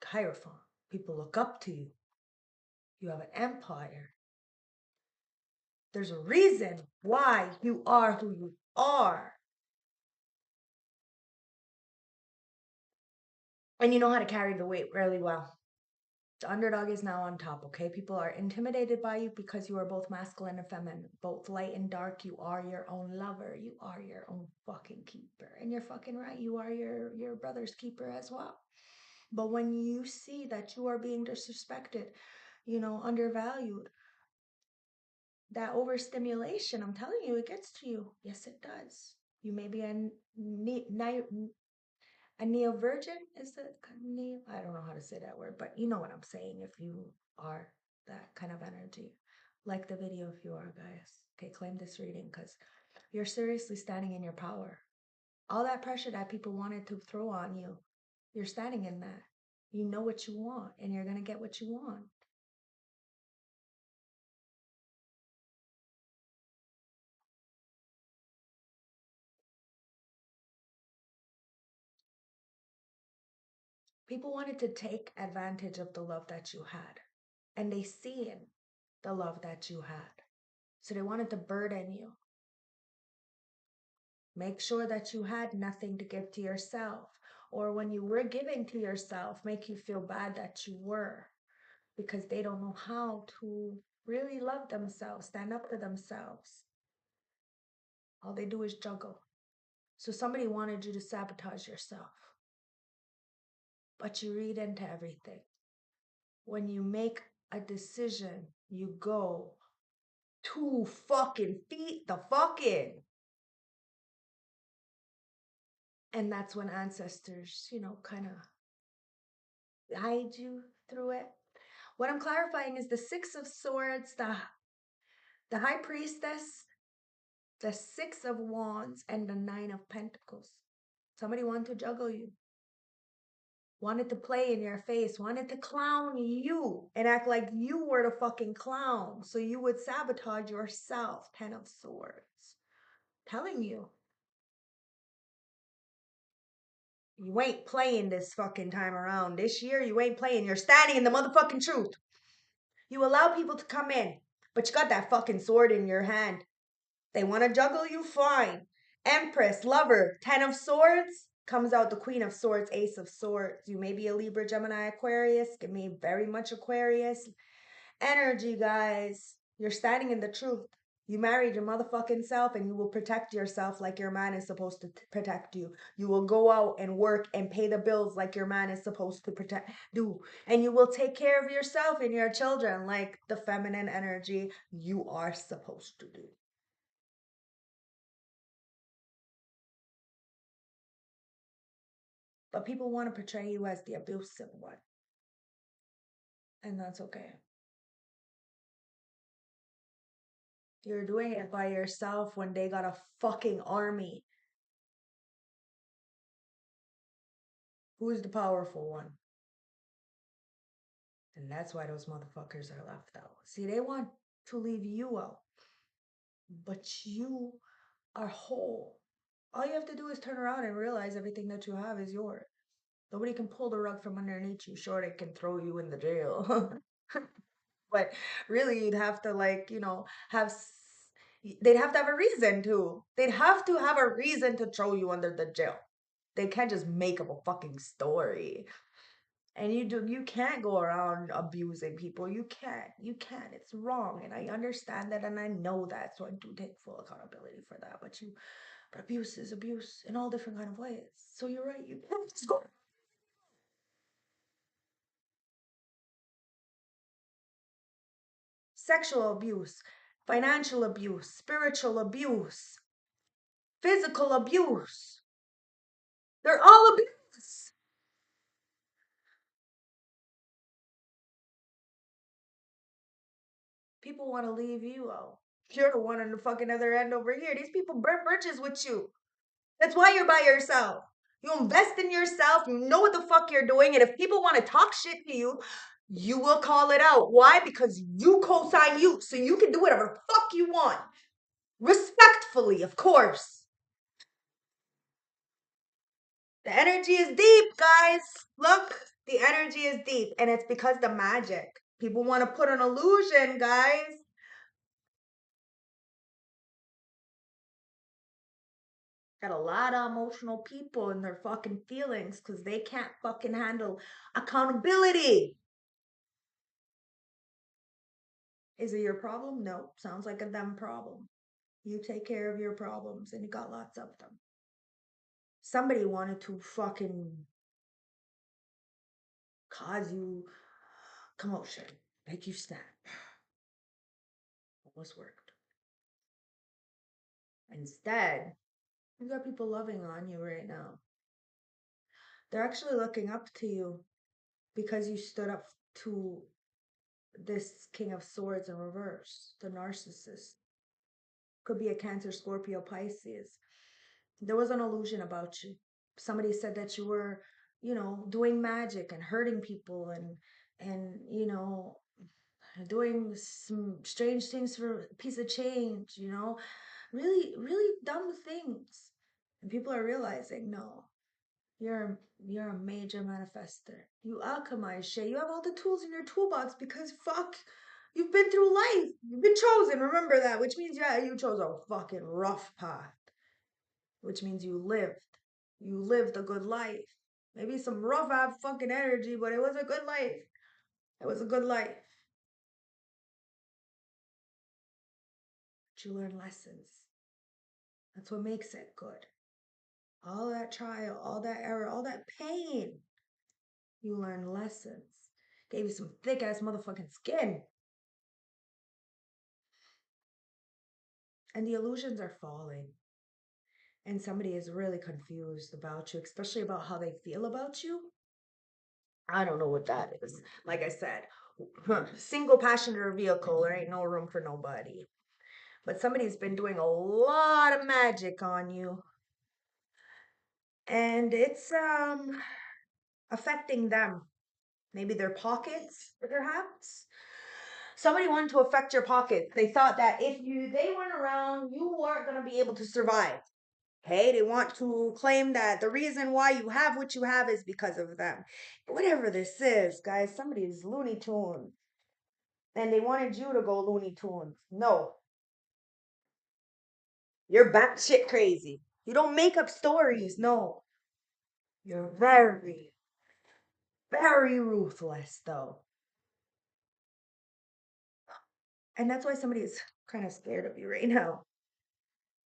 Hierophant. People look up to you. You have an empire. There's a reason why you are who you are. And you know how to carry the weight really well. The underdog is now on top, okay? People are intimidated by you because you are both masculine and feminine, both light and dark. You are your own lover. You are your own fucking keeper. And you're fucking right. You are your brother's keeper as well. But when you see that you are being disrespected, undervalued, that overstimulation, I'm telling you, it gets to you. Yes, it does. You may be a neo-virgin. Is it neo? I don't know how to say that word, but you know what I'm saying if you are that kind of energy. Like the video if you are, guys. Okay, claim this reading because you're seriously standing in your power. All that pressure that people wanted to throw on you, you're standing in that. You know what you want, and you're going to get what you want. People wanted to take advantage of the love that you had, and they seen the love that you had. So they wanted to burden you. Make sure that you had nothing to give to yourself, or when you were giving to yourself, make you feel bad that you were, because they don't know how to really love themselves, stand up to themselves. All they do is juggle. So somebody wanted you to sabotage yourself. But you read into everything. When you make a decision, you go 2 fucking feet the fuck in. And that's when ancestors, kind of guide you through it. What I'm clarifying is the Six of Swords, the High Priestess, the Six of Wands, and the Nine of Pentacles. Somebody wanted to juggle you. Wanted to play in your face. Wanted to clown you and act like you were the fucking clown. So you would sabotage yourself. 10 of Swords. Telling you. You ain't playing this fucking time around. This year, you ain't playing. You're standing in the motherfucking truth. You allow people to come in, but you got that fucking sword in your hand. They want to juggle you, fine. Empress, lover, 10 of Swords. Comes out the Queen of Swords, Ace of Swords. You may be a Libra, Gemini, Aquarius. Give me very much Aquarius energy, guys. You're standing in the truth. You married your motherfucking self and you will protect yourself like your man is supposed to protect you. You will go out and work and pay the bills like your man is supposed to do. And you will take care of yourself and your children like the feminine energy you are supposed to do. But people want to portray you as the abusive one. And that's okay. You're doing it by yourself when they got a fucking army. Who's the powerful one? And that's why those motherfuckers are left out. See, they want to leave you out, but you are whole. All you have to do is turn around and realize everything that you have is yours. Nobody can pull the rug from underneath you. Sure, they can throw you in the jail. But really, you'd have to, like, they'd have to have a reason to. They'd have to have a reason to throw you under the jail. They can't just make up a fucking story. And you can't go around abusing people. You can't. It's wrong. And I understand that and I know that. So I do take full accountability for that. But abuse is abuse in all different kind of ways. So you're right, you can't just go. Sexual abuse, financial abuse, spiritual abuse, physical abuse. They're all abuse. People want to leave you out. You're the one on the fucking other end over here. These people burn bridges with you. That's why you're by yourself. You invest in yourself. You know what the fuck you're doing. And if people want to talk shit to you, you will call it out. Why? Because you co-sign you. So you can do whatever the fuck you want. Respectfully, of course. The energy is deep, guys. Look, the energy is deep. And it's because the magic. People want to put an illusion, guys. Got a lot of emotional people in their fucking feelings because they can't fucking handle accountability. Is it your problem? No. Sounds like a them problem. You take care of your problems and you got lots of them. Somebody wanted to fucking cause you commotion, make you snap. Almost worked. Instead, you got people loving on you right now. They're actually looking up to you because you stood up to this King of Swords in reverse, the narcissist. Could be a Cancer, Scorpio, Pisces. There was an illusion about you. Somebody said that you were, doing magic and hurting people and doing some strange things for a piece of change, really, really dumb things. And people are realizing, no, you're a major manifester. You alchemize shit. You have all the tools in your toolbox because fuck, you've been through life. You've been chosen. Remember that, which means yeah, you chose a fucking rough path, which means you lived. You lived a good life. Maybe some rough ass fucking energy, but it was a good life. It was a good life. But you learn lessons. That's what makes it good. All that trial, all that error, all that pain. You learn lessons. Gave you some thick ass motherfucking skin. And the illusions are falling. And somebody is really confused about you, especially about how they feel about you. I don't know what that is. Like I said, single passenger vehicle, there ain't no room for nobody. But somebody's been doing a lot of magic on you. And it's affecting them. Maybe their pockets, perhaps. Somebody wanted to affect your pockets. They thought that if they weren't around, you weren't gonna be able to survive. Okay, they want to claim that the reason why you have what you have is because of them. Whatever this is, guys, somebody's Looney Tune. And they wanted you to go Looney Tunes. No, you're batshit crazy. You don't make up stories. No, You're very, very ruthless, though. And that's why somebody is kind of scared of you right now.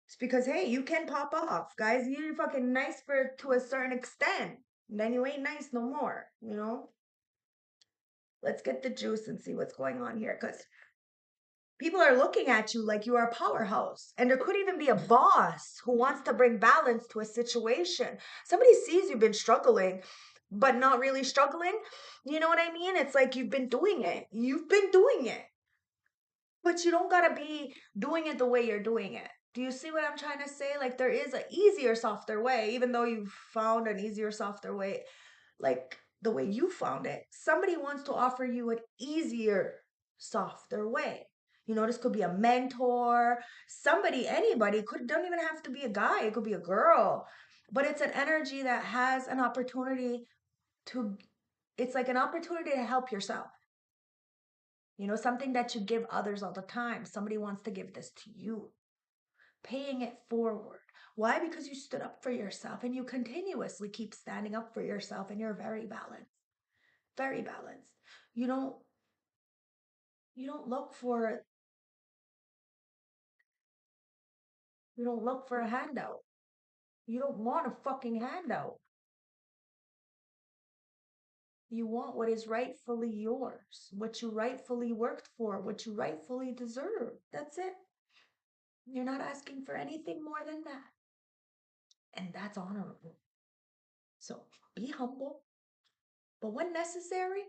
It's because, hey, you can pop off, guys. You're fucking nice for to a certain extent. And then you ain't nice no more, you know? Let's get the juice and see what's going on here. Because people are looking at you like you are a powerhouse. And there could even be a boss who wants to bring balance to a situation. Somebody sees you've been struggling, but not really struggling. You know what I mean? It's like you've been doing it. You've been doing it. But you don't gotta be doing it the way you're doing it. Do you see what I'm trying to say? Like there is an easier, softer way, even though you've found an easier, softer way, like the way you found it. Somebody wants to offer you an easier, softer way. You know, this could be a mentor, somebody, anybody, could don't even have to be a guy, it could be a girl. But it's an energy that has an opportunity to, it's like an opportunity to help yourself. You know, something that you give others all the time. Somebody wants to give this to you, paying it forward. Why? Because you stood up for yourself and you continuously keep standing up for yourself and you're very balanced. Very balanced. You don't you don't look for you don't look for a handout. You don't want a fucking handout. You want what is rightfully yours, what you rightfully worked for, what you rightfully deserve. That's it. You're not asking for anything more than that. And that's honorable. So be humble, but when necessary,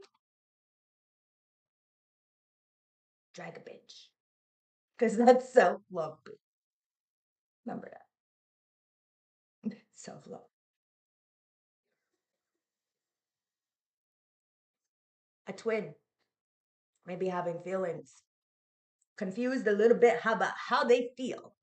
drag a bitch. Because that's self love. Remember that. Self love. A twin may be having feelings, confused a little bit about how they feel.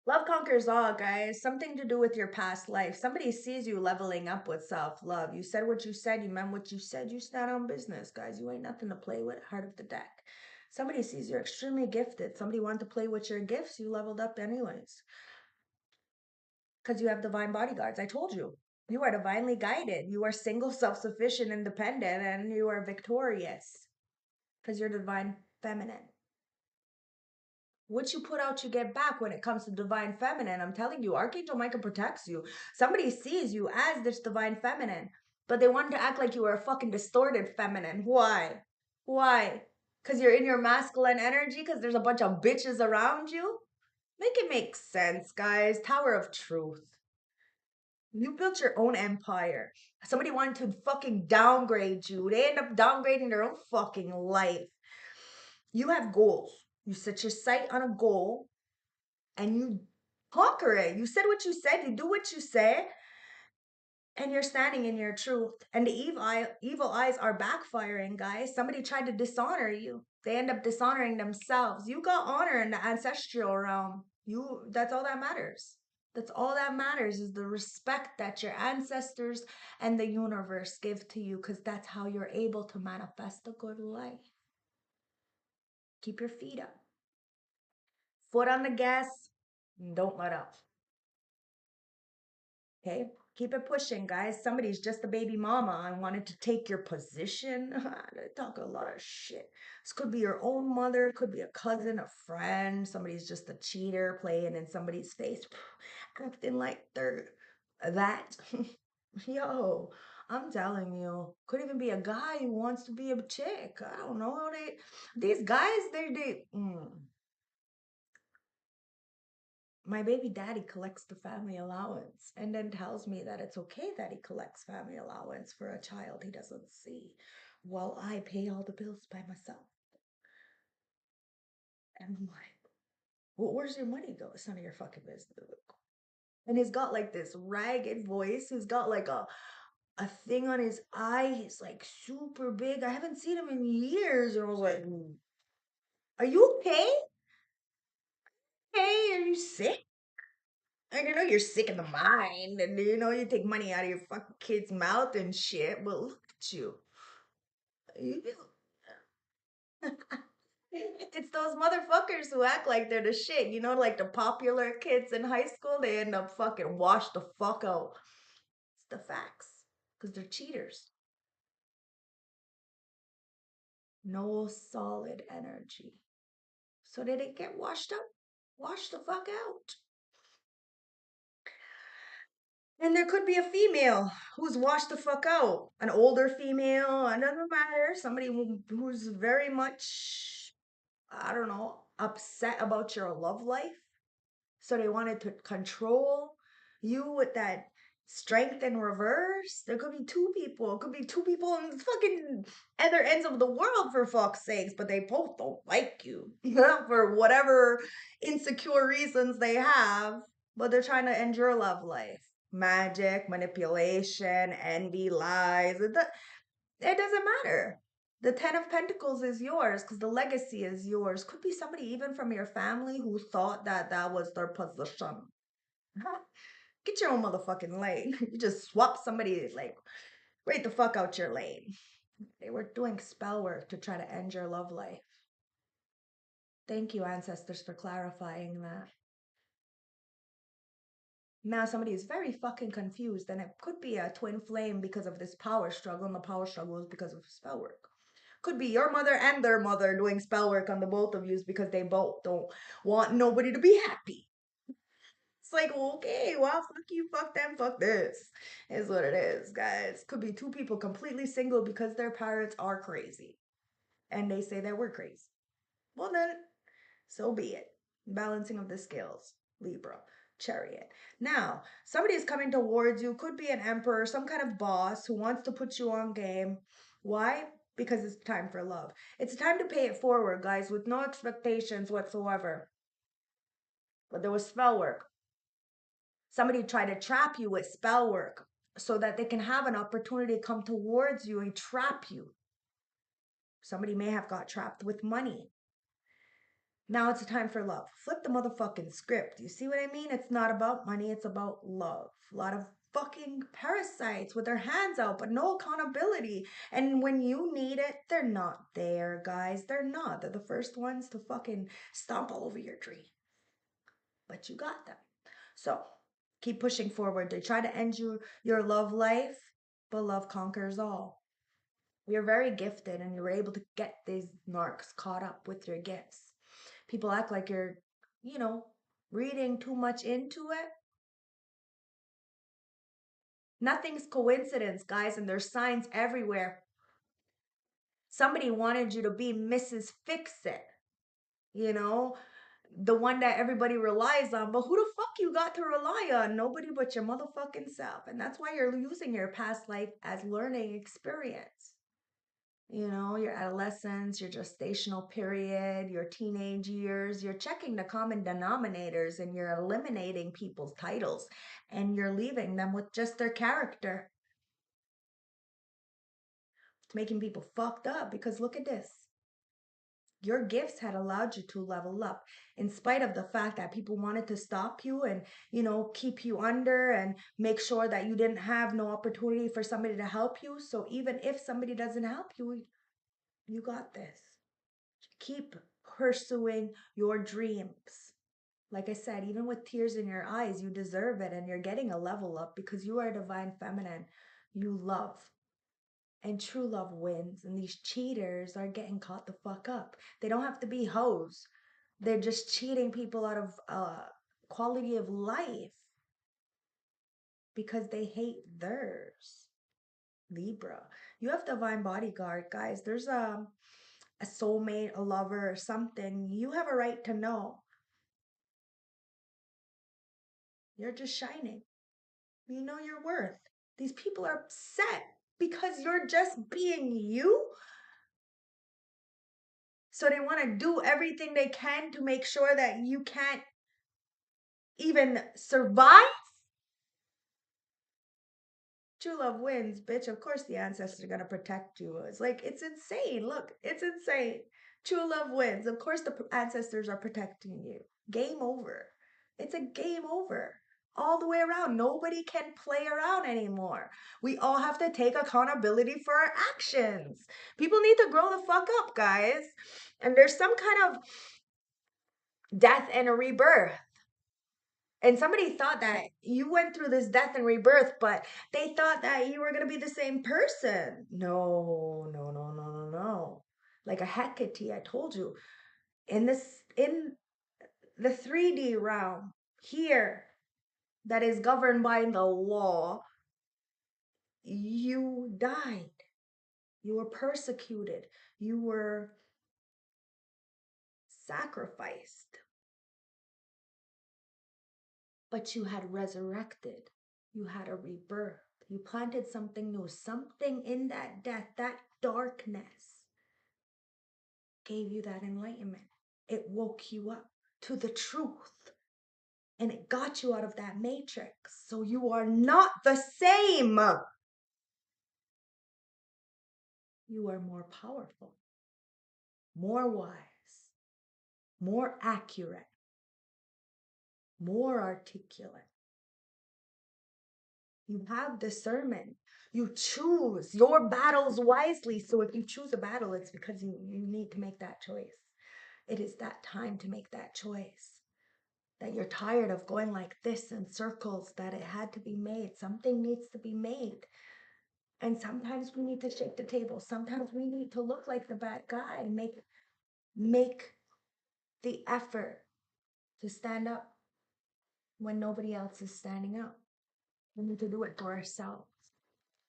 Love conquers all, guys. Something to do with your past life. Somebody sees you leveling up with self love. You said what you said, you meant what you said, you stand on business, guys. You ain't nothing to play with. Heart of the deck. Somebody sees you're extremely gifted. Somebody wanted to play with your gifts. You leveled up, anyways. Because you have divine bodyguards. I told you. You are divinely guided. You are single, self sufficient, independent, and you are victorious. Because you're divine feminine. What you put out, you get back when it comes to divine feminine. I'm telling you, Archangel Michael protects you. Somebody sees you as this divine feminine, but they want to act like you are a fucking distorted feminine. Why? Why? Because you're in your masculine energy? Because there's a bunch of bitches around you? Make it make sense, guys. Tower of Truth. You built your own empire. Somebody wanted to fucking downgrade you. They end up downgrading their own fucking life. You have goals. You set your sight on a goal and you conquer it. You said what you said, you do what you say, and you're standing in your truth. And the evil eyes are backfiring, guys. Somebody tried to dishonor you. They end up dishonoring themselves. You got honor in the ancestral realm. That's all that matters. That's all that matters is the respect that your ancestors and the universe give to you, because that's how you're able to manifest a good life. Keep your feet up. Foot on the gas. Don't let up. Okay, keep it pushing, guys. Somebody's just a baby mama and wanted to take your position. They talk a lot of shit. This could be your own mother, it could be a cousin, a friend. Somebody's just a cheater playing in somebody's face, acting like they're that. Yo, I'm telling you, could even be a guy who wants to be a chick. I don't know. These guys, they. My baby daddy collects the family allowance and then tells me that it's okay that he collects family allowance for a child he doesn't see while I pay all the bills by myself. And I'm like, well, where's your money go? It's none of your fucking business. And he's got like this ragged voice. He's got like a thing on his eye. He's like super big. I haven't seen him in years. And I was like, are you okay? Hey, are you sick? And you know you're sick in the mind, and you know you take money out of your fucking kid's mouth and shit. But look at you. You It's those motherfuckers who act like they're the shit. You know, like the popular kids in high school, they end up fucking washed the fuck out. It's the facts. Because they're cheaters. No solid energy. So they didn't get washed up. Wash the fuck out. And there could be a female who's washed the fuck out. An older female, it doesn't matter. Somebody who's very much, I don't know, upset about your love life. So they wanted to control you with that strength in reverse. There could be two people. It could be two people in fucking other ends of the world for fuck's sakes, but they both don't like you for whatever insecure reasons they have. But they're trying to end your love life. Magic, manipulation, envy, lies. It doesn't matter. The Ten of Pentacles is yours because the legacy is yours. Could be somebody even from your family who thought that that was their position. Get your own motherfucking lane. You just swap somebody, like, right the fuck out your lane. They were doing spell work to try to end your love life. Thank you, ancestors, for clarifying that. Now somebody is very fucking confused, and it could be a twin flame because of this power struggle, and the power struggle is because of spell work. Could be your mother and their mother doing spell work on the both of you because they both don't want nobody to be happy. It's like, okay, well, fuck you, fuck them, fuck this, is what it is, guys. Could be two people completely single because their parents are crazy and they say that we're crazy. Well, then, so be it. Balancing of the scales, Libra, Chariot. Now, somebody is coming towards you, could be an emperor, some kind of boss who wants to put you on game. Why? Because it's time for love. It's time to pay it forward, guys, with no expectations whatsoever. But there was spell work. Somebody tried to trap you with spell work so that they can have an opportunity to come towards you and trap you. Somebody may have got trapped with money. Now it's a time for love. Flip the motherfucking script. You see what I mean? It's not about money, it's about love. A lot of fucking parasites with their hands out, but no accountability. And when you need it, they're not there, guys. They're not. They're the first ones to fucking stomp all over your tree. But you got them. So keep pushing forward. They try to end your love life, but love conquers all. You're very gifted and you're able to get these narcs caught up with your gifts. People act like you're, you know, reading too much into it. Nothing's coincidence, guys, and there's signs everywhere. Somebody wanted you to be Mrs. Fix It, you know, the one that everybody relies on. But who the fuck you got to rely on? Nobody but your motherfucking self. And that's why you're using your past life as learning experience. You know, your adolescence, your gestational period, your teenage years, you're checking the common denominators and you're eliminating people's titles and you're leaving them with just their character. It's making people fucked up because look at this. Your gifts had allowed you to level up in spite of the fact that people wanted to stop you and, you know, keep you under and make sure that you didn't have no opportunity for somebody to help you. So even if somebody doesn't help you, you got this. Keep pursuing your dreams. Like I said, even with tears in your eyes, you deserve it and you're getting a level up because you are a divine feminine. You love. And true love wins. And these cheaters are getting caught the fuck up. They don't have to be hoes. They're just cheating people out of quality of life because they hate theirs. Libra. You have divine bodyguard, guys. There's a soulmate, a lover, or something. You have a right to know. You're just shining. You know your worth. These people are upset because you're just being you. So they want to do everything they can to make sure that you can't even survive. True love wins, bitch. Of course the ancestors are going to protect you. It's like, it's insane. Look, it's insane. True love wins. Of course the ancestors are protecting you. Game over. It's a game over. all the way around. Nobody can play around anymore. We all have to take accountability for our actions. People need to grow the fuck up, guys. And there's some kind of death and a rebirth. And somebody thought that you went through this death and rebirth, but they thought that you were going to be the same person. No, no, no, no, no, no. Like a Hecate, I told you. In the 3D realm here, that is governed by the law, you died. You were persecuted. You were sacrificed. But you had resurrected. You had a rebirth. You planted something new. Something in that death, that darkness, gave you that enlightenment. It woke you up to the truth. And it got you out of that matrix. So you are not the same. You are more powerful, more wise, more accurate, more articulate. You have discernment. You choose your battles wisely. So if you choose a battle, it's because you need to make that choice. It is that time to make that choice. That you're tired of going like this in circles, that it had to be made. Something needs to be made. And sometimes we need to shake the table. Sometimes we need to look like the bad guy. Make the effort to stand up when nobody else is standing up. We need to do it for ourselves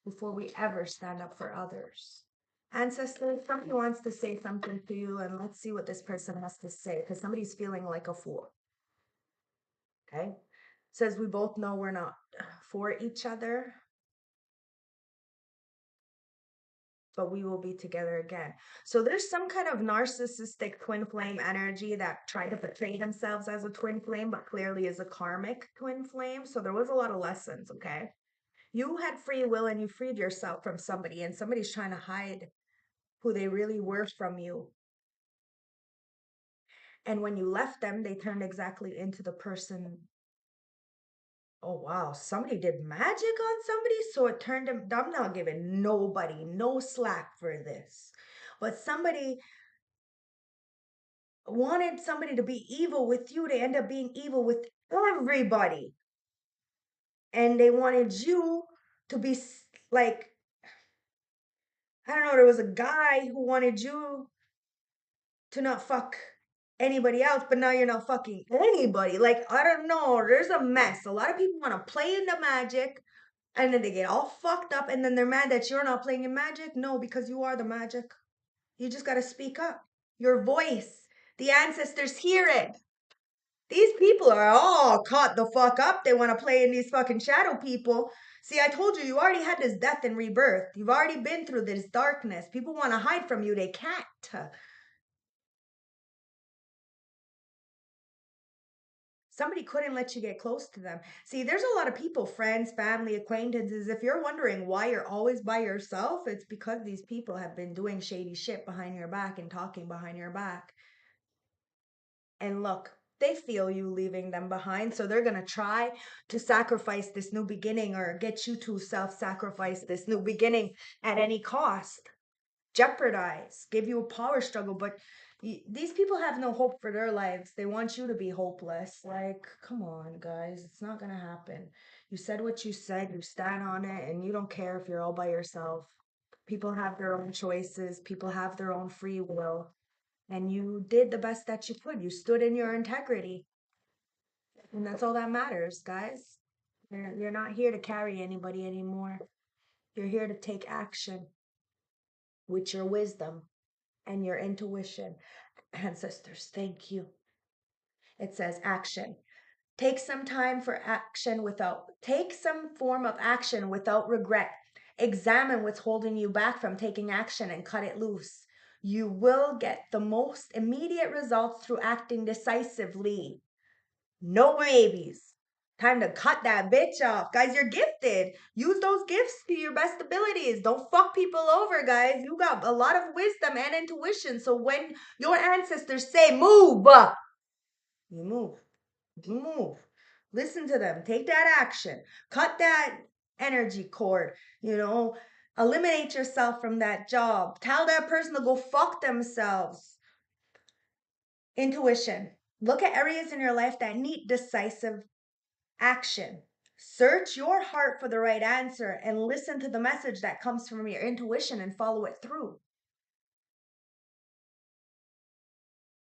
before we ever stand up for others. Ancestors, somebody wants to say something to you, and let's see what this person has to say, because somebody's feeling like a fool. Okay? Says we both know we're not for each other, but we will be together again. So there's some kind of narcissistic twin flame energy that tried to portray themselves as a twin flame, but clearly is a karmic twin flame. So there was a lot of lessons, okay? You had free will and you freed yourself from somebody, and somebody's trying to hide who they really were from you. And when you left them, they turned exactly into the person. Oh wow, somebody did magic on somebody, so it turned them. I'm not giving nobody no slack for this. But somebody wanted somebody to be evil with you, they end up being evil with everybody. And they wanted you to be like, I don't know, there was a guy who wanted you to not fuck anybody else, but now you're not fucking anybody. Like, I don't know, there's a mess. A lot of people want to play in the magic and then they get all fucked up and then they're mad that you're not playing in magic. No, because you are the magic. You just got to speak up. Your voice, the ancestors hear it. These people are all caught the fuck up. They want to play in these fucking shadow people. See, I told you, you already had this death and rebirth. You've already been through this darkness. People want to hide from you. They can't. Somebody couldn't let you get close to them. See, there's a lot of people, friends, family, acquaintances. If you're wondering why you're always by yourself, it's because these people have been doing shady shit behind your back and talking behind your back. And look, they feel you leaving them behind, so they're going to try to sacrifice this new beginning or get you to self-sacrifice this new beginning at any cost. Jeopardize, give you a power struggle, but these people have no hope for their lives. They want you to be hopeless. Like, come on, guys, it's not gonna happen. You said what you said, you stand on it, and you don't care if you're all by yourself. People have their own choices, people have their own free will, and you did the best that you could. You stood in your integrity, and that's all that matters, guys. You're not here to carry anybody anymore. You're here to take action with your wisdom and your intuition. Ancestors, thank you. It says action. Take some time for action take some form of action without regret. Examine what's holding you back from taking action and cut it loose. You will get the most immediate results through acting decisively. No babies. Time to cut that bitch off. Guys, you're gifted. Use those gifts to your best abilities. Don't fuck people over, guys. You got a lot of wisdom and intuition. So when your ancestors say move, you move. You move. Listen to them. Take that action. Cut that energy cord. Eliminate yourself from that job. Tell that person to go fuck themselves. Intuition. Look at areas in your life that need decisive action. Search your heart for the right answer and listen to the message that comes from your intuition and follow it through.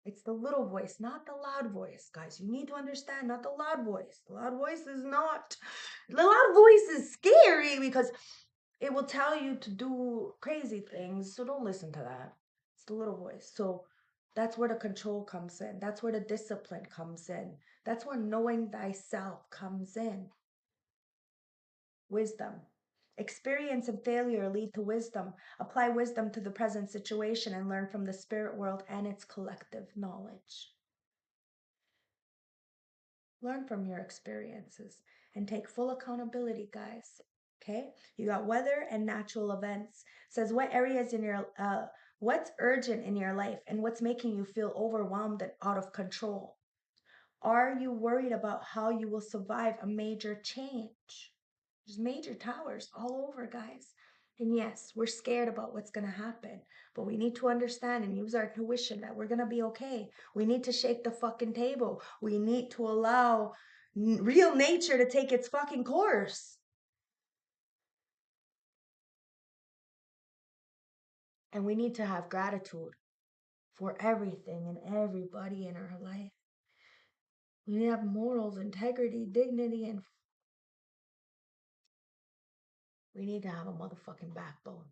It's the little voice, not the loud voice, guys. You need to understand, not the loud voice. The loud voice is not. The loud voice is scary because it will tell you to do crazy things. So don't listen to that. It's the little voice. So that's where the control comes in. That's where the discipline comes in. That's where knowing thyself comes in. Wisdom. Experience and failure lead to wisdom. Apply wisdom to the present situation and learn from the spirit world and its collective knowledge. Learn from your experiences and take full accountability, guys. Okay? You got weather and natural events. It says what areas in your what's urgent in your life and what's making you feel overwhelmed and out of control? Are you worried about how you will survive a major change? There's major towers all over, guys. And yes, we're scared about what's going to happen, but we need to understand and use our intuition that we're going to be okay. We need to shake the fucking table. We need to allow real nature to take its fucking course. And we need to have gratitude for everything and everybody in our life. We need to have morals, integrity, dignity, and we need to have a motherfucking backbone.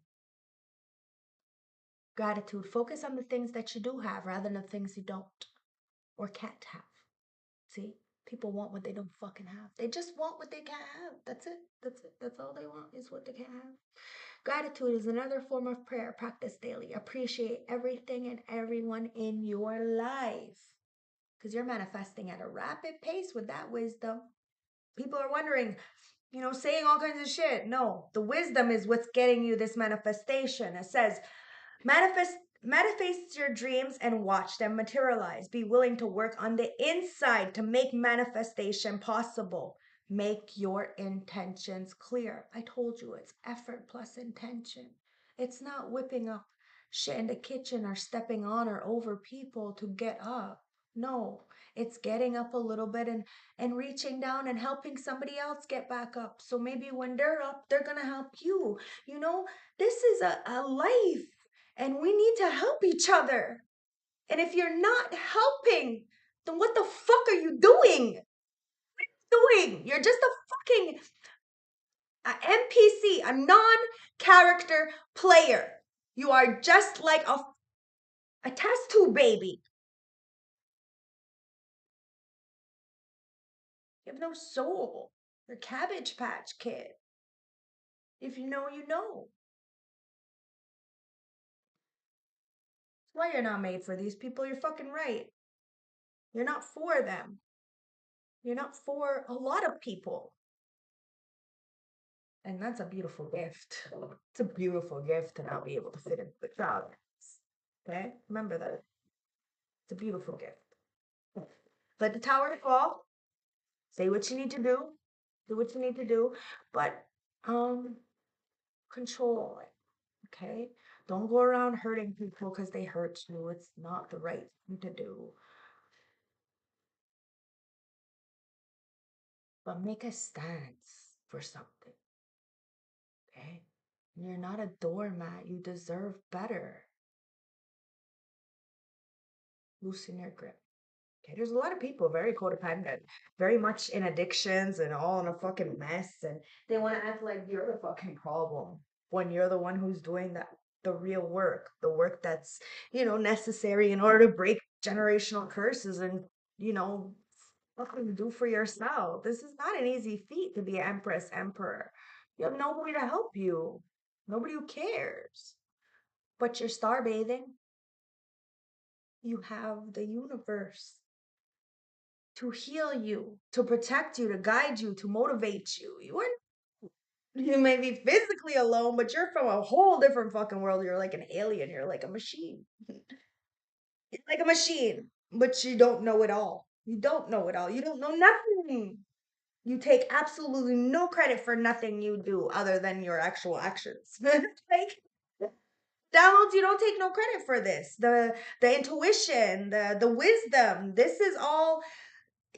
Gratitude. Focus on the things that you do have rather than the things you don't or can't have. See? People want what they don't fucking have. They just want what they can't have. That's it. That's it. That's all they want is what they can't have. Gratitude is another form of prayer. Practice daily. Appreciate everything and everyone in your life because you're manifesting at a rapid pace with that wisdom. People are wondering, saying all kinds of shit. No, the wisdom is what's getting you this manifestation. It says, manifest your dreams and watch them materialize. Be willing to work on the inside to make manifestation possible. Make your intentions clear. I told you it's effort plus intention. It's not whipping up shit in the kitchen or stepping on or over people to get up. No, it's getting up a little bit and reaching down and helping somebody else get back up. So maybe when they're up, they're going to help you. This is a life and we need to help each other. And if you're not helping, then what the fuck are you doing? You're just a fucking NPC, a non-character player. You are just like a test tube baby. You have no soul. You're a Cabbage Patch Kid. If you know, you know. That's why you're not made for these people. You're fucking right. You're not for them. You're not for a lot of people. And that's a beautiful gift. It's a beautiful gift to not be able to fit into the crowd. Okay? Remember that. It's a beautiful gift. Let the tower fall. Say what you need to do. Do what you need to do. But control it. Okay? Don't go around hurting people because they hurt you. It's not the right thing to do. But make a stance for something. Okay? You're not a doormat. You deserve better. Loosen your grip. Okay, there's a lot of people very codependent, very much in addictions and all in a fucking mess, and they want to act like you're the fucking problem when you're the one who's doing the real work, the work that's necessary in order to break generational curses and you know fucking do for yourself. This is not an easy feat to be empress, emperor. You have nobody to help you, nobody who cares, but you're star bathing. You have the universe to heal you, to protect you, to guide you, to motivate you. You may be physically alone, but you're from a whole different fucking world. You're like an alien. You're like a machine. You're like a machine, but you don't know it all. You don't know it all. You don't know nothing. You take absolutely no credit for nothing you do other than your actual actions. Like downloads, you don't take no credit for this. The intuition, the wisdom. This is all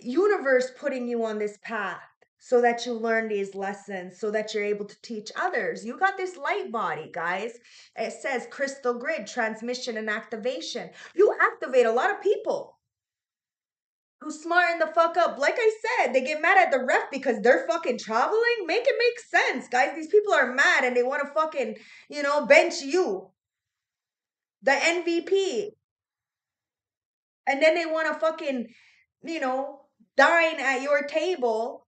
universe putting you on this path so that you learn these lessons, so that you're able to teach others. You got this light body, guys. It says crystal grid, transmission and activation. You activate a lot of people who smarten the fuck up. Like I said, they get mad at the ref because they're fucking traveling. Make it make sense, guys. These people are mad and they want to fucking, bench you, the MVP. And then they want to fucking, you know, dine at your table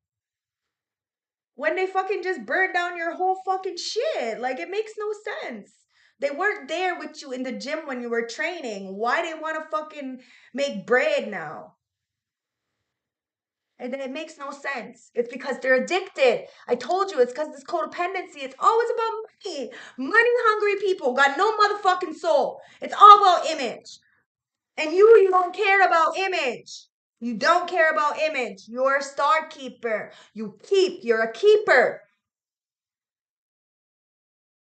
when they fucking just burn down your whole fucking shit. Like, it makes no sense. They weren't there with you in the gym when you were training. Why they want to fucking make bread now? And it makes no sense. It's because they're addicted. I told you, it's because this codependency. It's always about money. Money hungry people got no motherfucking soul. It's all about image. And you don't care about image. You don't care about image. You're a star keeper. You're a keeper.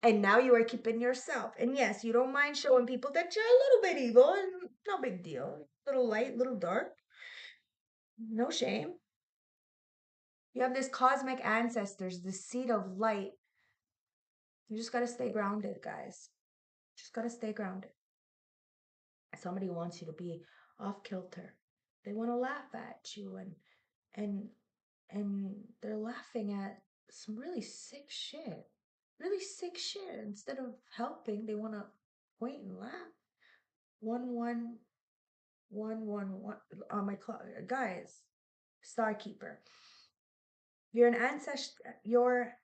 And now you are keeping yourself. And yes, you don't mind showing people that you're a little bit evil, and no big deal. Little light, little dark. No shame. You have this cosmic ancestors, this seed of light. You just got to stay grounded, guys. Just got to stay grounded. Somebody wants you to be off kilter. They want to laugh at you, and and they're laughing at some really sick shit. Really sick shit. Instead of helping, they want to point and laugh. 11111 on my clock, guys. Starkeeper. You're an ancestor. You're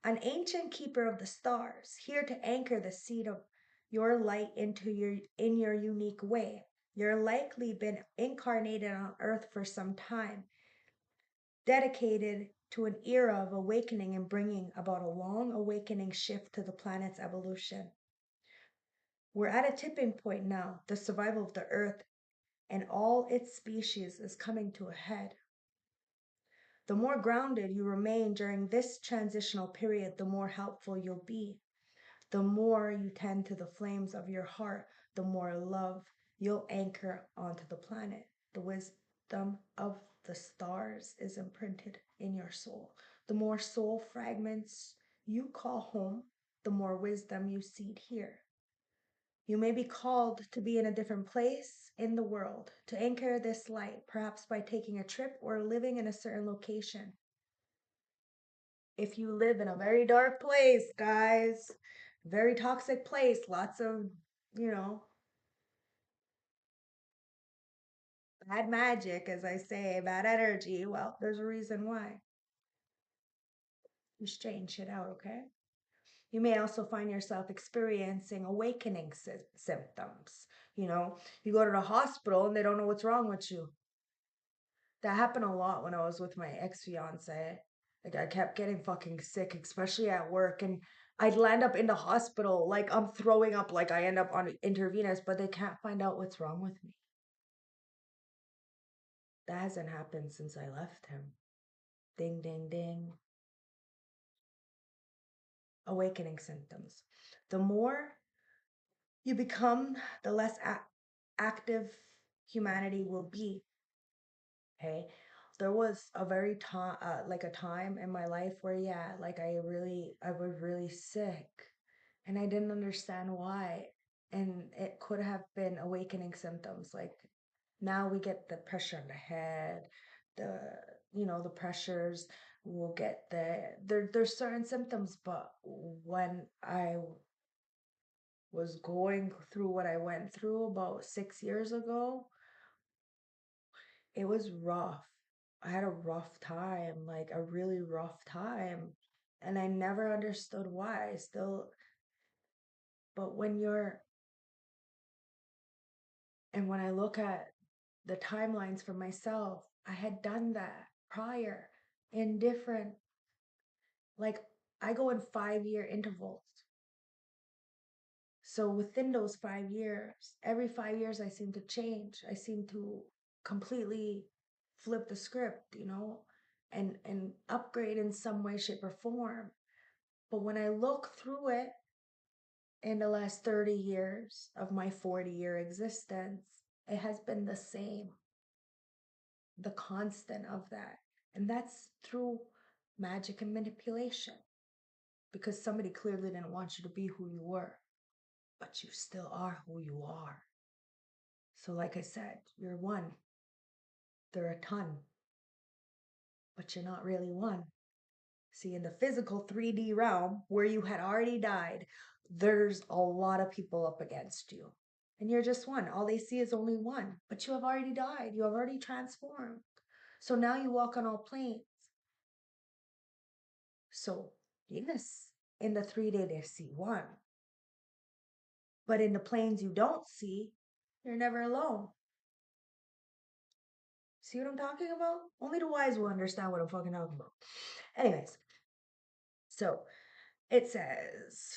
an ancient keeper of the stars, here to anchor the seed of your light in your unique way. You're likely been incarnated on earth for some time, dedicated to an era of awakening and bringing about a long awakening shift to the planet's evolution. We're at a tipping point now. The survival of the earth and all its species is coming to a head. The more grounded you remain during this transitional period, the more helpful you'll be. The more you tend to the flames of your heart, the more love you'll anchor onto the planet. The wisdom of the stars is imprinted in your soul. The more soul fragments you call home, the more wisdom you seed here. You may be called to be in a different place in the world, to anchor this light, perhaps by taking a trip or living in a certain location. If you live in a very dark place, guys, very toxic place, lots of, you know, bad magic, as I say, bad energy, well, there's a reason why. You straighten shit out, okay? You may also find yourself experiencing awakening symptoms. You go to the hospital and they don't know what's wrong with you. That happened a lot when I was with my ex-fiance. Like I kept getting fucking sick, especially at work, and I'd land up in the hospital like I'm throwing up, like I end up on intravenous, but they can't find out what's wrong with me. That hasn't happened since I left him. Ding, ding, ding. Awakening symptoms. The more you become, the less active humanity will be. Okay. There was a very time, like a time in my life where, yeah, like I was really sick and I didn't understand why. And it could have been awakening symptoms. Like now we get the pressure on the head, the, the pressures, we'll get there's certain symptoms. But when I was going through what I went through about 6 years ago, it was rough. I had a rough time, like a really rough time. And I never understood why. Still, but when I look at the timelines for myself, I had done that prior in different, like, I go in 5 year intervals. So within those 5 years, every 5 years, I seem to change. I seem to completely flip the script, and upgrade in some way, shape, or form. But when I look through it in the last 30 years of my 40-year existence, it has been the same, the constant of that. And that's through magic and manipulation, because somebody clearly didn't want you to be who you were, but you still are who you are. So like I said, you're one, they're a ton, but you're not really one. See, in the physical 3D realm where you had already died, there's a lot of people up against you. And you're just one. All they see is only one. But you have already died. You have already transformed. So now you walk on all planes. So, yes, in the 3D they see one. But in the planes you don't see, you're never alone. See what I'm talking about? Only the wise will understand what I'm fucking talking about. Anyways, so it says,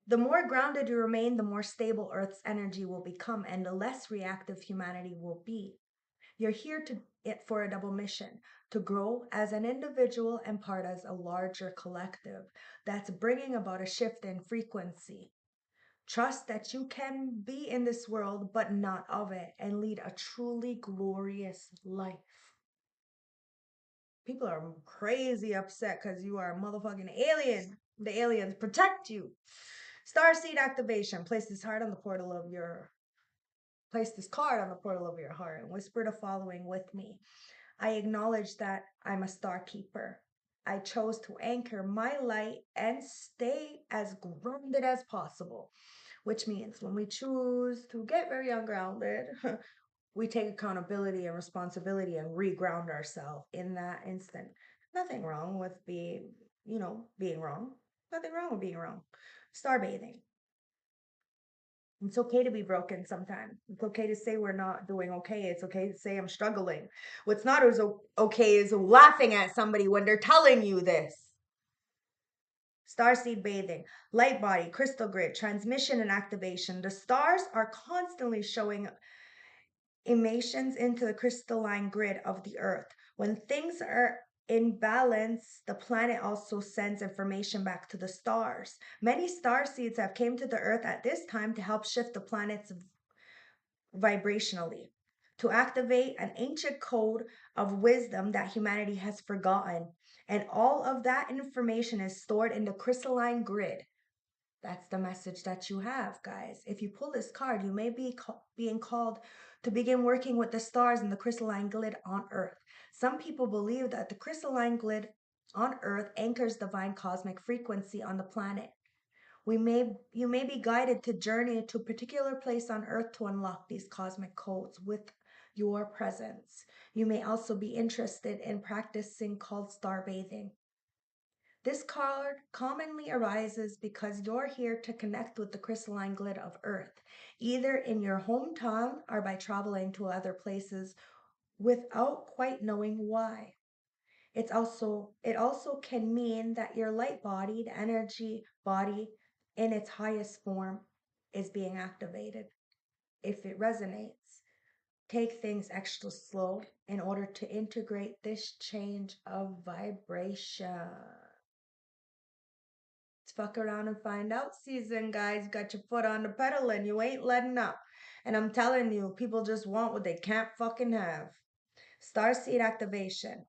the more grounded you remain, the more stable Earth's energy will become and the less reactive humanity will be. You're here for a double mission, to grow as an individual and part as a larger collective that's bringing about a shift in frequency. Trust that you can be in this world but not of it and lead a truly glorious life. People are crazy upset because you are a motherfucking alien. The aliens protect you. Starseed activation. Place this card on the portal of your heart and whisper the following with me. I acknowledge that I'm a star keeper. I chose to anchor my light and stay as grounded as possible, which means when we choose to get very ungrounded, we take accountability and responsibility and reground ourselves in that instant. Nothing wrong with being wrong. Nothing wrong with being wrong. Star bathing. It's okay to be broken sometimes. It's okay to say we're not doing okay. It's okay to say I'm struggling. What's not as okay is laughing at somebody when they're telling you this. Starseed bathing, light body, crystal grid, transmission and activation. The stars are constantly showing emissions into the crystalline grid of the earth. When things are in balance, the planet also sends information back to the stars. Many star seeds have came to the earth at this time to help shift the planet's vibrationally, to activate an ancient code of wisdom that humanity has forgotten. And all of that information is stored in the crystalline grid. That's the message that you have, guys. If you pull this card, you may be being called to begin working with the stars in the crystalline grid on Earth. Some people believe that the crystalline grid on Earth anchors divine cosmic frequency on the planet. You may be guided to journey to a particular place on Earth to unlock these cosmic codes with your presence. You may also be interested in practicing called star bathing. This card commonly arises because you're here to connect with the crystalline grid of Earth, either in your hometown or by traveling to other places without quite knowing why. It also can mean that your light-bodied energy body in its highest form is being activated. If it resonates, take things extra slow in order to integrate this change of vibration. It's fuck around and find out season, guys. Got your foot on the pedal and you ain't letting up. And I'm telling you, people just want what they can't fucking have. Starseed activation.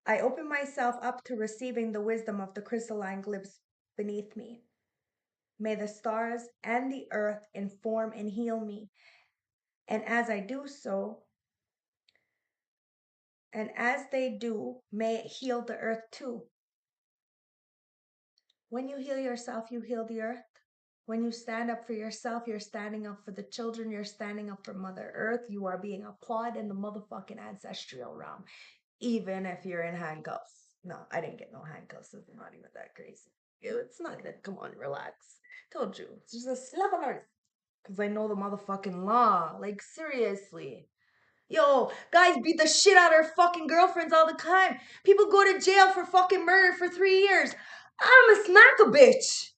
I open myself up to receiving the wisdom of the crystalline glibs beneath me. May the stars and the earth inform and heal me. And as I do so, and as they do, may it heal the earth too. When you heal yourself, you heal the earth. When you stand up for yourself, you're standing up for the children, you're standing up for Mother Earth, you are being applauded in the motherfucking ancestral realm, even if you're in handcuffs. No, I didn't get no handcuffs. It's not even that crazy. It's not that. Come on, relax. Told you. It's just a slap on earth. Because I know the motherfucking law. Like, seriously. Yo, guys beat the shit out of their fucking girlfriends all the time. People go to jail for fucking murder for 3 years. I'ma smack a bitch.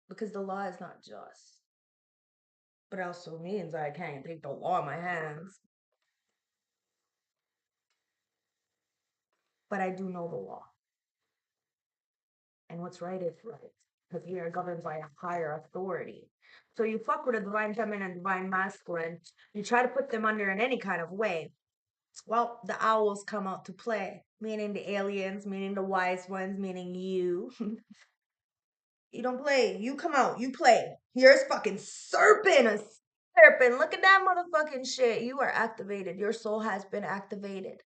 Because the law is not just. but also means I can't take the law in my hands. But I do know the law. And what's right is right. Because we are governed by a higher authority. So you fuck with a divine feminine and divine masculine, you try to put them under in any kind of way. Well, the owls come out to play, meaning the aliens, meaning the wise ones, meaning you. You don't play. You come out. You play. Here's fucking serpent. A serpent. Look at that motherfucking shit. You are activated. Your soul has been activated.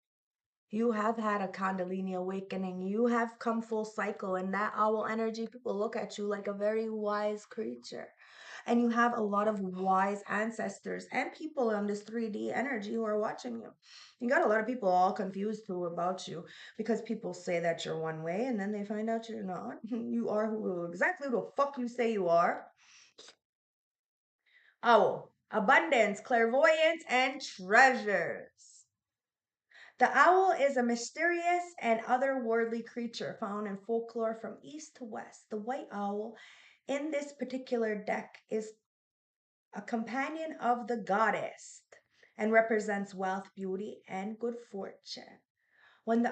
You have had a Kundalini awakening. You have come full cycle. And that owl energy, people look at you like a very wise creature. And you have a lot of wise ancestors and people on this 3D energy who are watching you. You got a lot of people all confused too about you because people say that you're one way and then they find out you're not. You are exactly who the fuck you say you are. Owl, abundance, clairvoyance, and treasures. The owl is a mysterious and otherworldly creature found in folklore from east to west. The white owl in this particular deck is a companion of the goddess and represents wealth, beauty, and good fortune. When the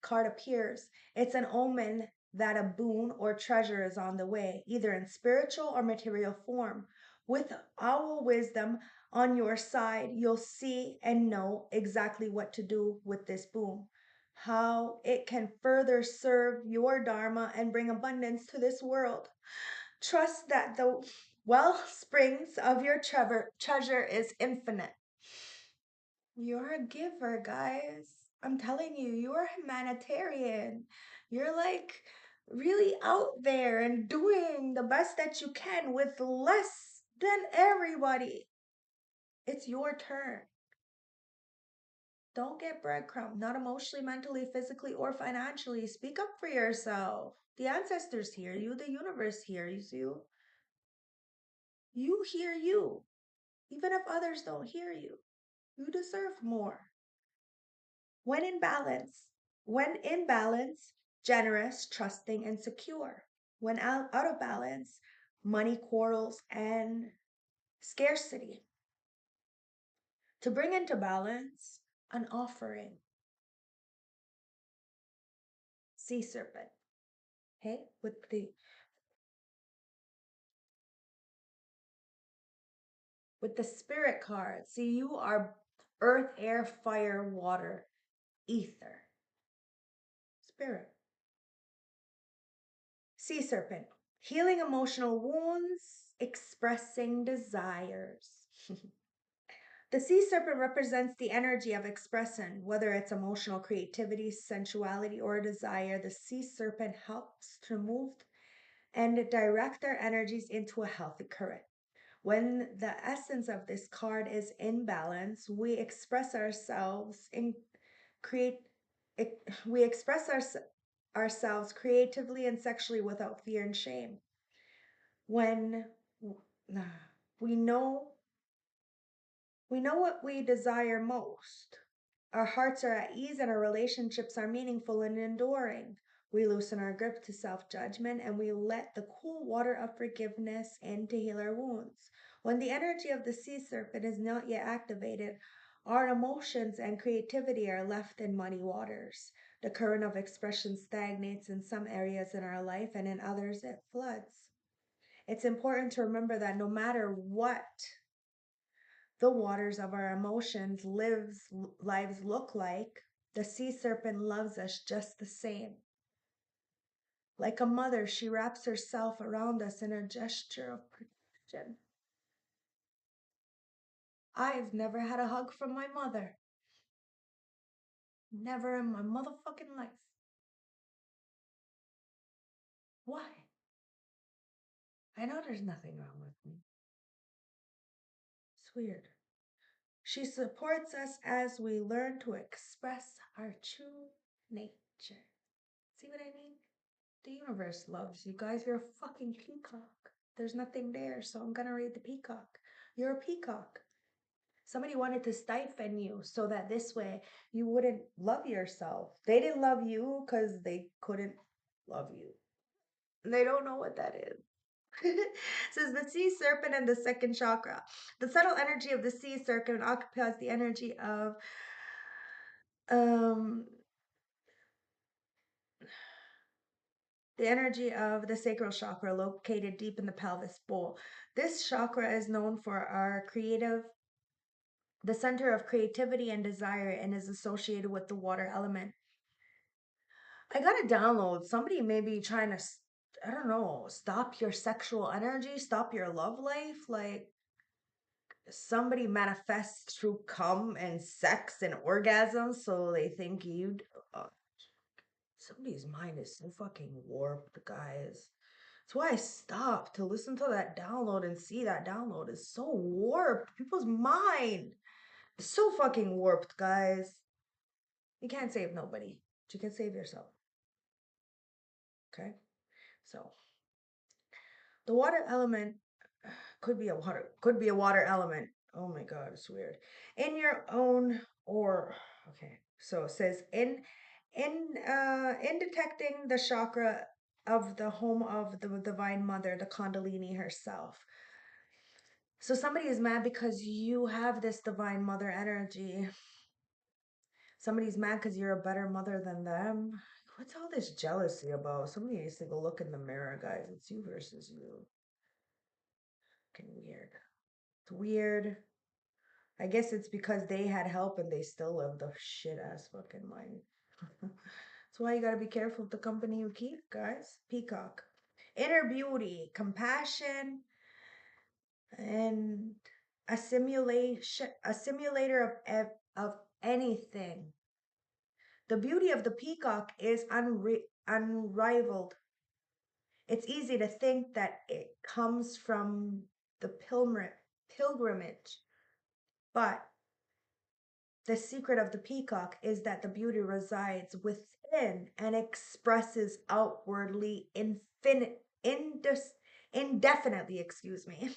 card appears, it's an omen that a boon or treasure is on the way, either in spiritual or material form. With owl wisdom on your side, you'll see and know exactly what to do with this boon, how it can further serve your dharma and bring abundance to this world. Trust that the well springs of your treasure is infinite. You're a giver, guys. I'm telling you, you're a humanitarian. You're like really out there and doing the best that you can with less than everybody. It's your turn. Don't get breadcrumbed, not emotionally, mentally, physically, or financially. Speak up for yourself. The ancestors hear you, the universe hears you. You hear you. Even if others don't hear you, you deserve more. When in balance, generous, trusting, and secure. When out of balance, money quarrels and scarcity. To bring into balance, an offering. Sea serpent. Okay, with the spirit card. See, you are earth, air, fire, water, ether. Spirit. Sea serpent. Healing emotional wounds, expressing desires. The sea serpent represents the energy of expression, whether it's emotional creativity, sensuality, or desire. The sea serpent helps to move and direct our energies into a healthy current. When the essence of this card is in balance, we express ourselves in create we express ourselves creatively and sexually without fear and shame. When we know we know what we desire most. Our hearts are at ease and our relationships are meaningful and enduring. We loosen our grip to self-judgment and we let the cool water of forgiveness in to heal our wounds. When the energy of the sea serpent is not yet activated, our emotions and creativity are left in muddy waters. The current of expression stagnates in some areas in our life and in others it floods. It's important to remember that no matter what the waters of our emotions lives look like, the sea serpent loves us just the same. Like a mother, she wraps herself around us in a gesture of protection. I've never had a hug from my mother. Never in my motherfucking life. Why? I know there's nothing wrong with me. It's weird. She supports us as we learn to express our true nature. See what I mean? The universe loves you guys. You're a fucking peacock. There's nothing there, so I'm gonna read the peacock. You're a peacock. Somebody wanted to stifle you so that this way you wouldn't love yourself. They didn't love you because they couldn't love you. They don't know what that is. Says the sea serpent and the second chakra. The subtle energy of the sea serpent occupies um the energy of the sacral chakra located deep in the pelvis bowl. This chakra is known for the center of creativity and desire, and is associated with the water element. I gotta download. Somebody may be trying to, I don't know, stop your sexual energy, stop your love life. Like, somebody manifests through cum and sex and orgasms, so they think you'd. Uh, Somebody's mind is so fucking warped, guys. That's why I stopped to listen to that download and see that download is so warped. People's mind is so fucking warped, guys. You can't save nobody, but you can save yourself. Okay? So the water element could be a water element. Oh my god, it's weird. In your own or okay. So it says in detecting the chakra of the home of the divine mother, the Kundalini herself. So somebody is mad because you have this divine mother energy. Somebody's mad because you're a better mother than them. What's all this jealousy about? Somebody needs to go look in the mirror, guys. It's you versus you. Fucking weird. It's weird. I guess it's because they had help and they still live the shit ass fucking life. That's why you gotta be careful with the company you keep, guys. Peacock. Inner beauty, compassion, and a simulator of anything. The beauty of the peacock is unrivaled. It's easy to think that it comes from the pilgrimage, but the secret of the peacock is that the beauty resides within and expresses outwardly indefinitely, excuse me.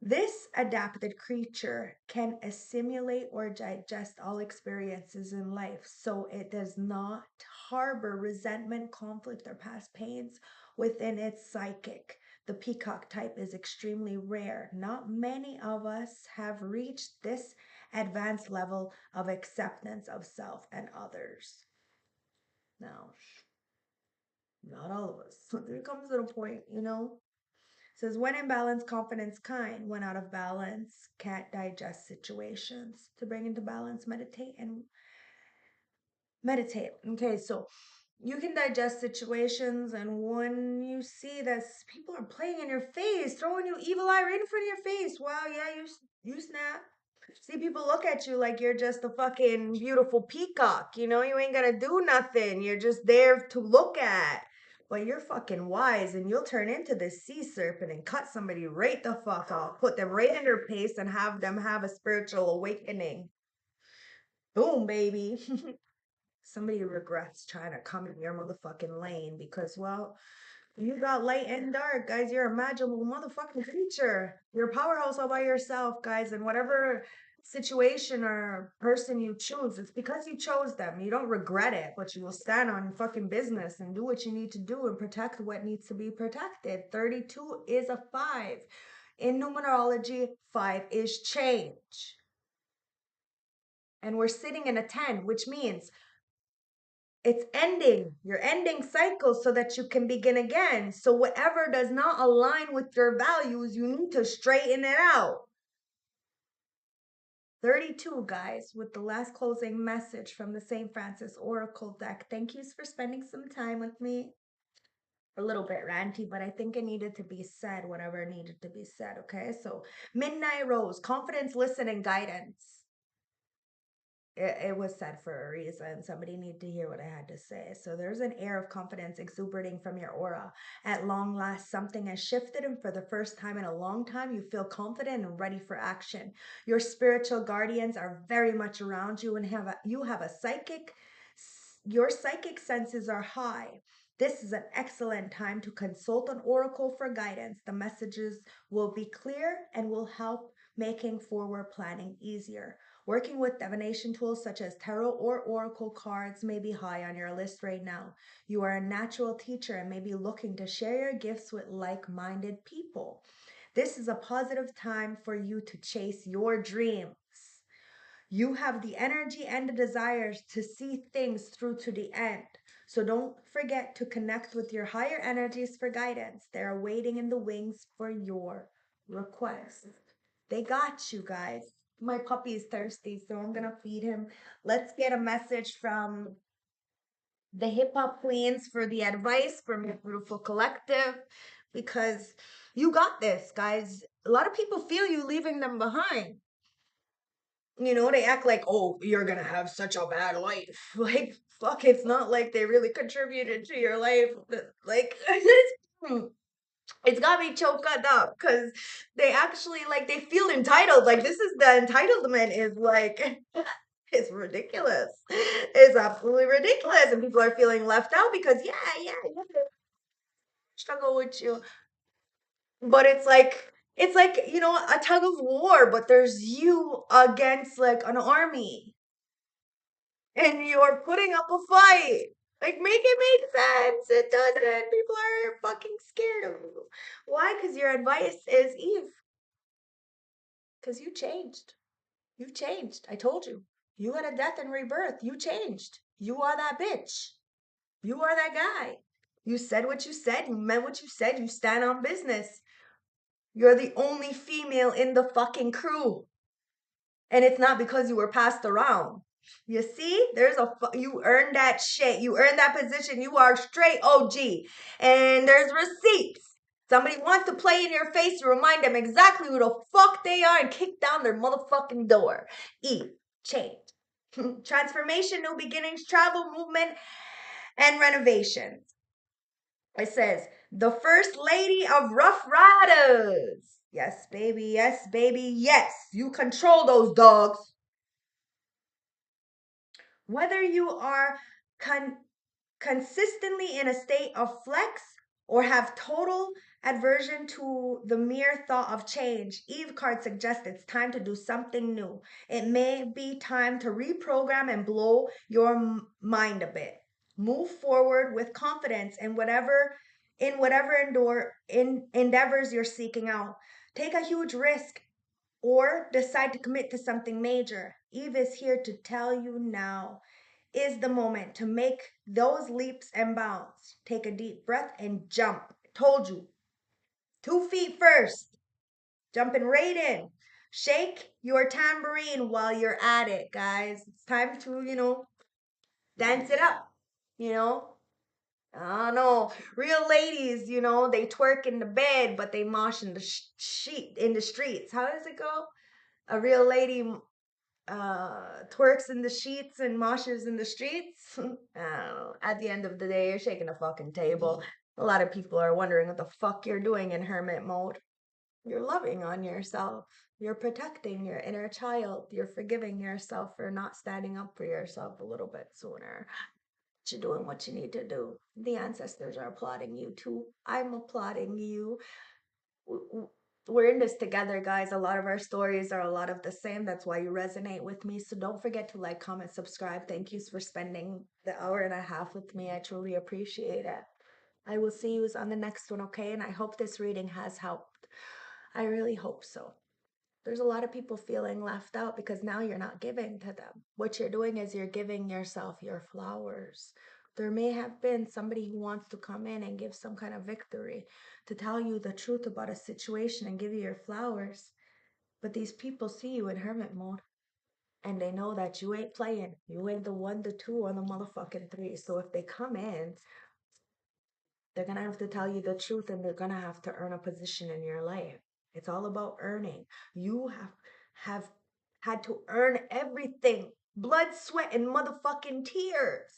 This adapted creature can assimilate or digest all experiences in life, so it does not harbor resentment, conflict, or past pains within its psychic. The peacock type is extremely rare. Not many of us have reached this advanced level of acceptance of self and others. Now, not all of us. There comes a point, says when in balance, confidence kind. When out of balance, can't digest situations. To bring into balance, meditate. Okay, so you can digest situations, and when you see that people are playing in your face, throwing you evil eye right in front of your face, wow, yeah, you snap. See people look at you like you're just a fucking beautiful peacock. You ain't gonna do nothing. You're just there to look at. But you're fucking wise, and you'll turn into this sea serpent and cut somebody right the fuck off, put them right in their pace, and have them have a spiritual awakening. Boom, baby. Somebody regrets trying to come in your motherfucking lane because, well, you got light and dark, guys. You're a magical motherfucking creature. You're a powerhouse all by yourself, guys. And whatever situation or person you choose, it's because you chose them. You don't regret it, but you will stand on fucking business and do what you need to do and protect what needs to be protected. 32 is a 5. In numerology, 5 is change. And we're sitting in a 10, which means it's ending. You're ending cycles so that you can begin again. So whatever does not align with your values, you need to straighten it out. 32, guys, with the last closing message from the St. Francis Oracle deck. Thank you for spending some time with me. A little bit ranty, but I think it needed to be said, whatever needed to be said. Okay, so Midnight Rose, confidence, listen, and guidance. It was said for a reason. Somebody needed to hear what I had to say. So there's an air of confidence exuberating from your aura. At long last, something has shifted, and for the first time in a long time, you feel confident and ready for action. Your spiritual guardians are very much around you, and you have a your psychic senses are high. This is an excellent time to consult an oracle for guidance. The messages will be clear and will help making forward planning easier. Working with divination tools such as tarot or oracle cards may be high on your list right now. You are a natural teacher and may be looking to share your gifts with like-minded people. This is a positive time for you to chase your dreams. You have the energy and the desires to see things through to the end. So don't forget to connect with your higher energies for guidance. They are waiting in the wings for your request. They got you guys. My puppy is thirsty, so I'm gonna feed him. Let's get a message from the hip hop queens for the advice from your beautiful collective, because you got this, guys. A lot of people feel you leaving them behind. They act like, oh, you're gonna have such a bad life. Like, fuck, it's not like they really contributed to your life. Like, it's got me choked up because they actually, like, they feel entitled. Like, this is the entitlement is like, it's ridiculous. It's absolutely ridiculous. And people are feeling left out because, yeah, struggle with you. But it's like, a tug of war, but there's you against like an army and you're putting up a fight. Like, make it make sense. It doesn't. People are fucking scared of you. Why? Because your advice is Eve. Because you changed. You changed. I told you. You had a death and rebirth. You changed. You are that bitch. You are that guy. You said what you said. You meant what you said. You stand on business. You're the only female in the fucking crew. And it's not because you were passed around. You see, you earned that shit. You earned that position. You are straight OG. And there's receipts. Somebody wants to play in your face, you remind them exactly who the fuck they are and kick down their motherfucking door. Eve, change. Transformation, new beginnings, travel, movement, and renovations. It says, the first lady of Rough Riders. Yes, baby. Yes, baby. Yes. You control those dogs. Whether you are consistently in a state of flex or have total aversion to the mere thought of change, Eve card suggests it's time to do something new. It may be time to reprogram and blow your mind a bit. Move forward with confidence in whatever endeavors you're seeking out. Take a huge risk or decide to commit to something major. Eve is here to tell you now is the moment to make those leaps and bounds. Take a deep breath and jump. Told you. 2 feet first. Jumping right in. Shake your tambourine while you're at it, guys. It's time to, dance it up. You know? I don't know. Real ladies, they twerk in the bed, but they mosh in the sheet in the streets. How does it go? A real lady twerks in the sheets and moshes in the streets. I don't know. At the end of the day, you're shaking a fucking table. A lot of people are wondering what the fuck you're doing in hermit mode. You're loving on yourself. You're protecting your inner child. You're forgiving yourself for not standing up for yourself a little bit sooner. You're doing what you need to do. The ancestors are applauding you too. I'm applauding you. We're in this together, guys. A lot of our stories are a lot of the same. That's why you resonate with me. So don't forget to like, comment, subscribe. Thank you for spending the hour and a half with me. I truly appreciate it. I will see you on the next one, okay? And I hope this reading has helped. I really hope so. There's a lot of people feeling left out because now you're not giving to them. What you're doing is you're giving yourself your flowers. There may have been somebody who wants to come in and give some kind of victory, to tell you the truth about a situation and give you your flowers. But these people see you in hermit mode and they know that you ain't playing. You ain't the 1, the 2, or the motherfucking 3. So if they come in, they're going to have to tell you the truth and they're going to have to earn a position in your life. It's all about earning. You have had to earn everything. Blood, sweat, and motherfucking tears.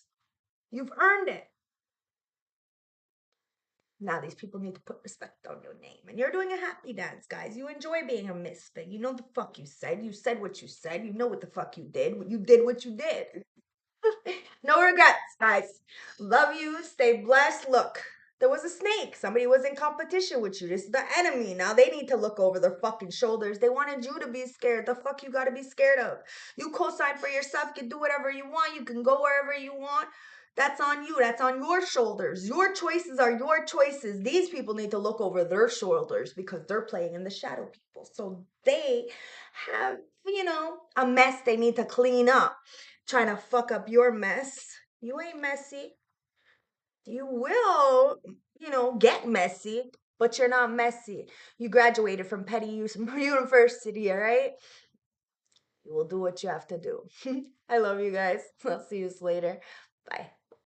You've earned it. Now these people need to put respect on your name. And you're doing a happy dance, guys. You enjoy being a misfit. You know the fuck you said. You said what you said. You know what the fuck you did. You did what you did. No regrets, guys. Love you. Stay blessed. Look. There was a snake. Somebody was in competition with you. This is the enemy. Now they need to look over their fucking shoulders. They wanted you to be scared. The fuck you gotta be scared of? You co-sign for yourself. You can do whatever you want. You can go wherever you want. That's on you. That's on your shoulders. Your choices are your choices. These people need to look over their shoulders because they're playing in the shadow people. So they have, a mess they need to clean up. Trying to fuck up your mess. You ain't messy. You will, get messy, but you're not messy. You graduated from Petty University, all right? You will do what you have to do. I love you guys. I'll see you later. Bye.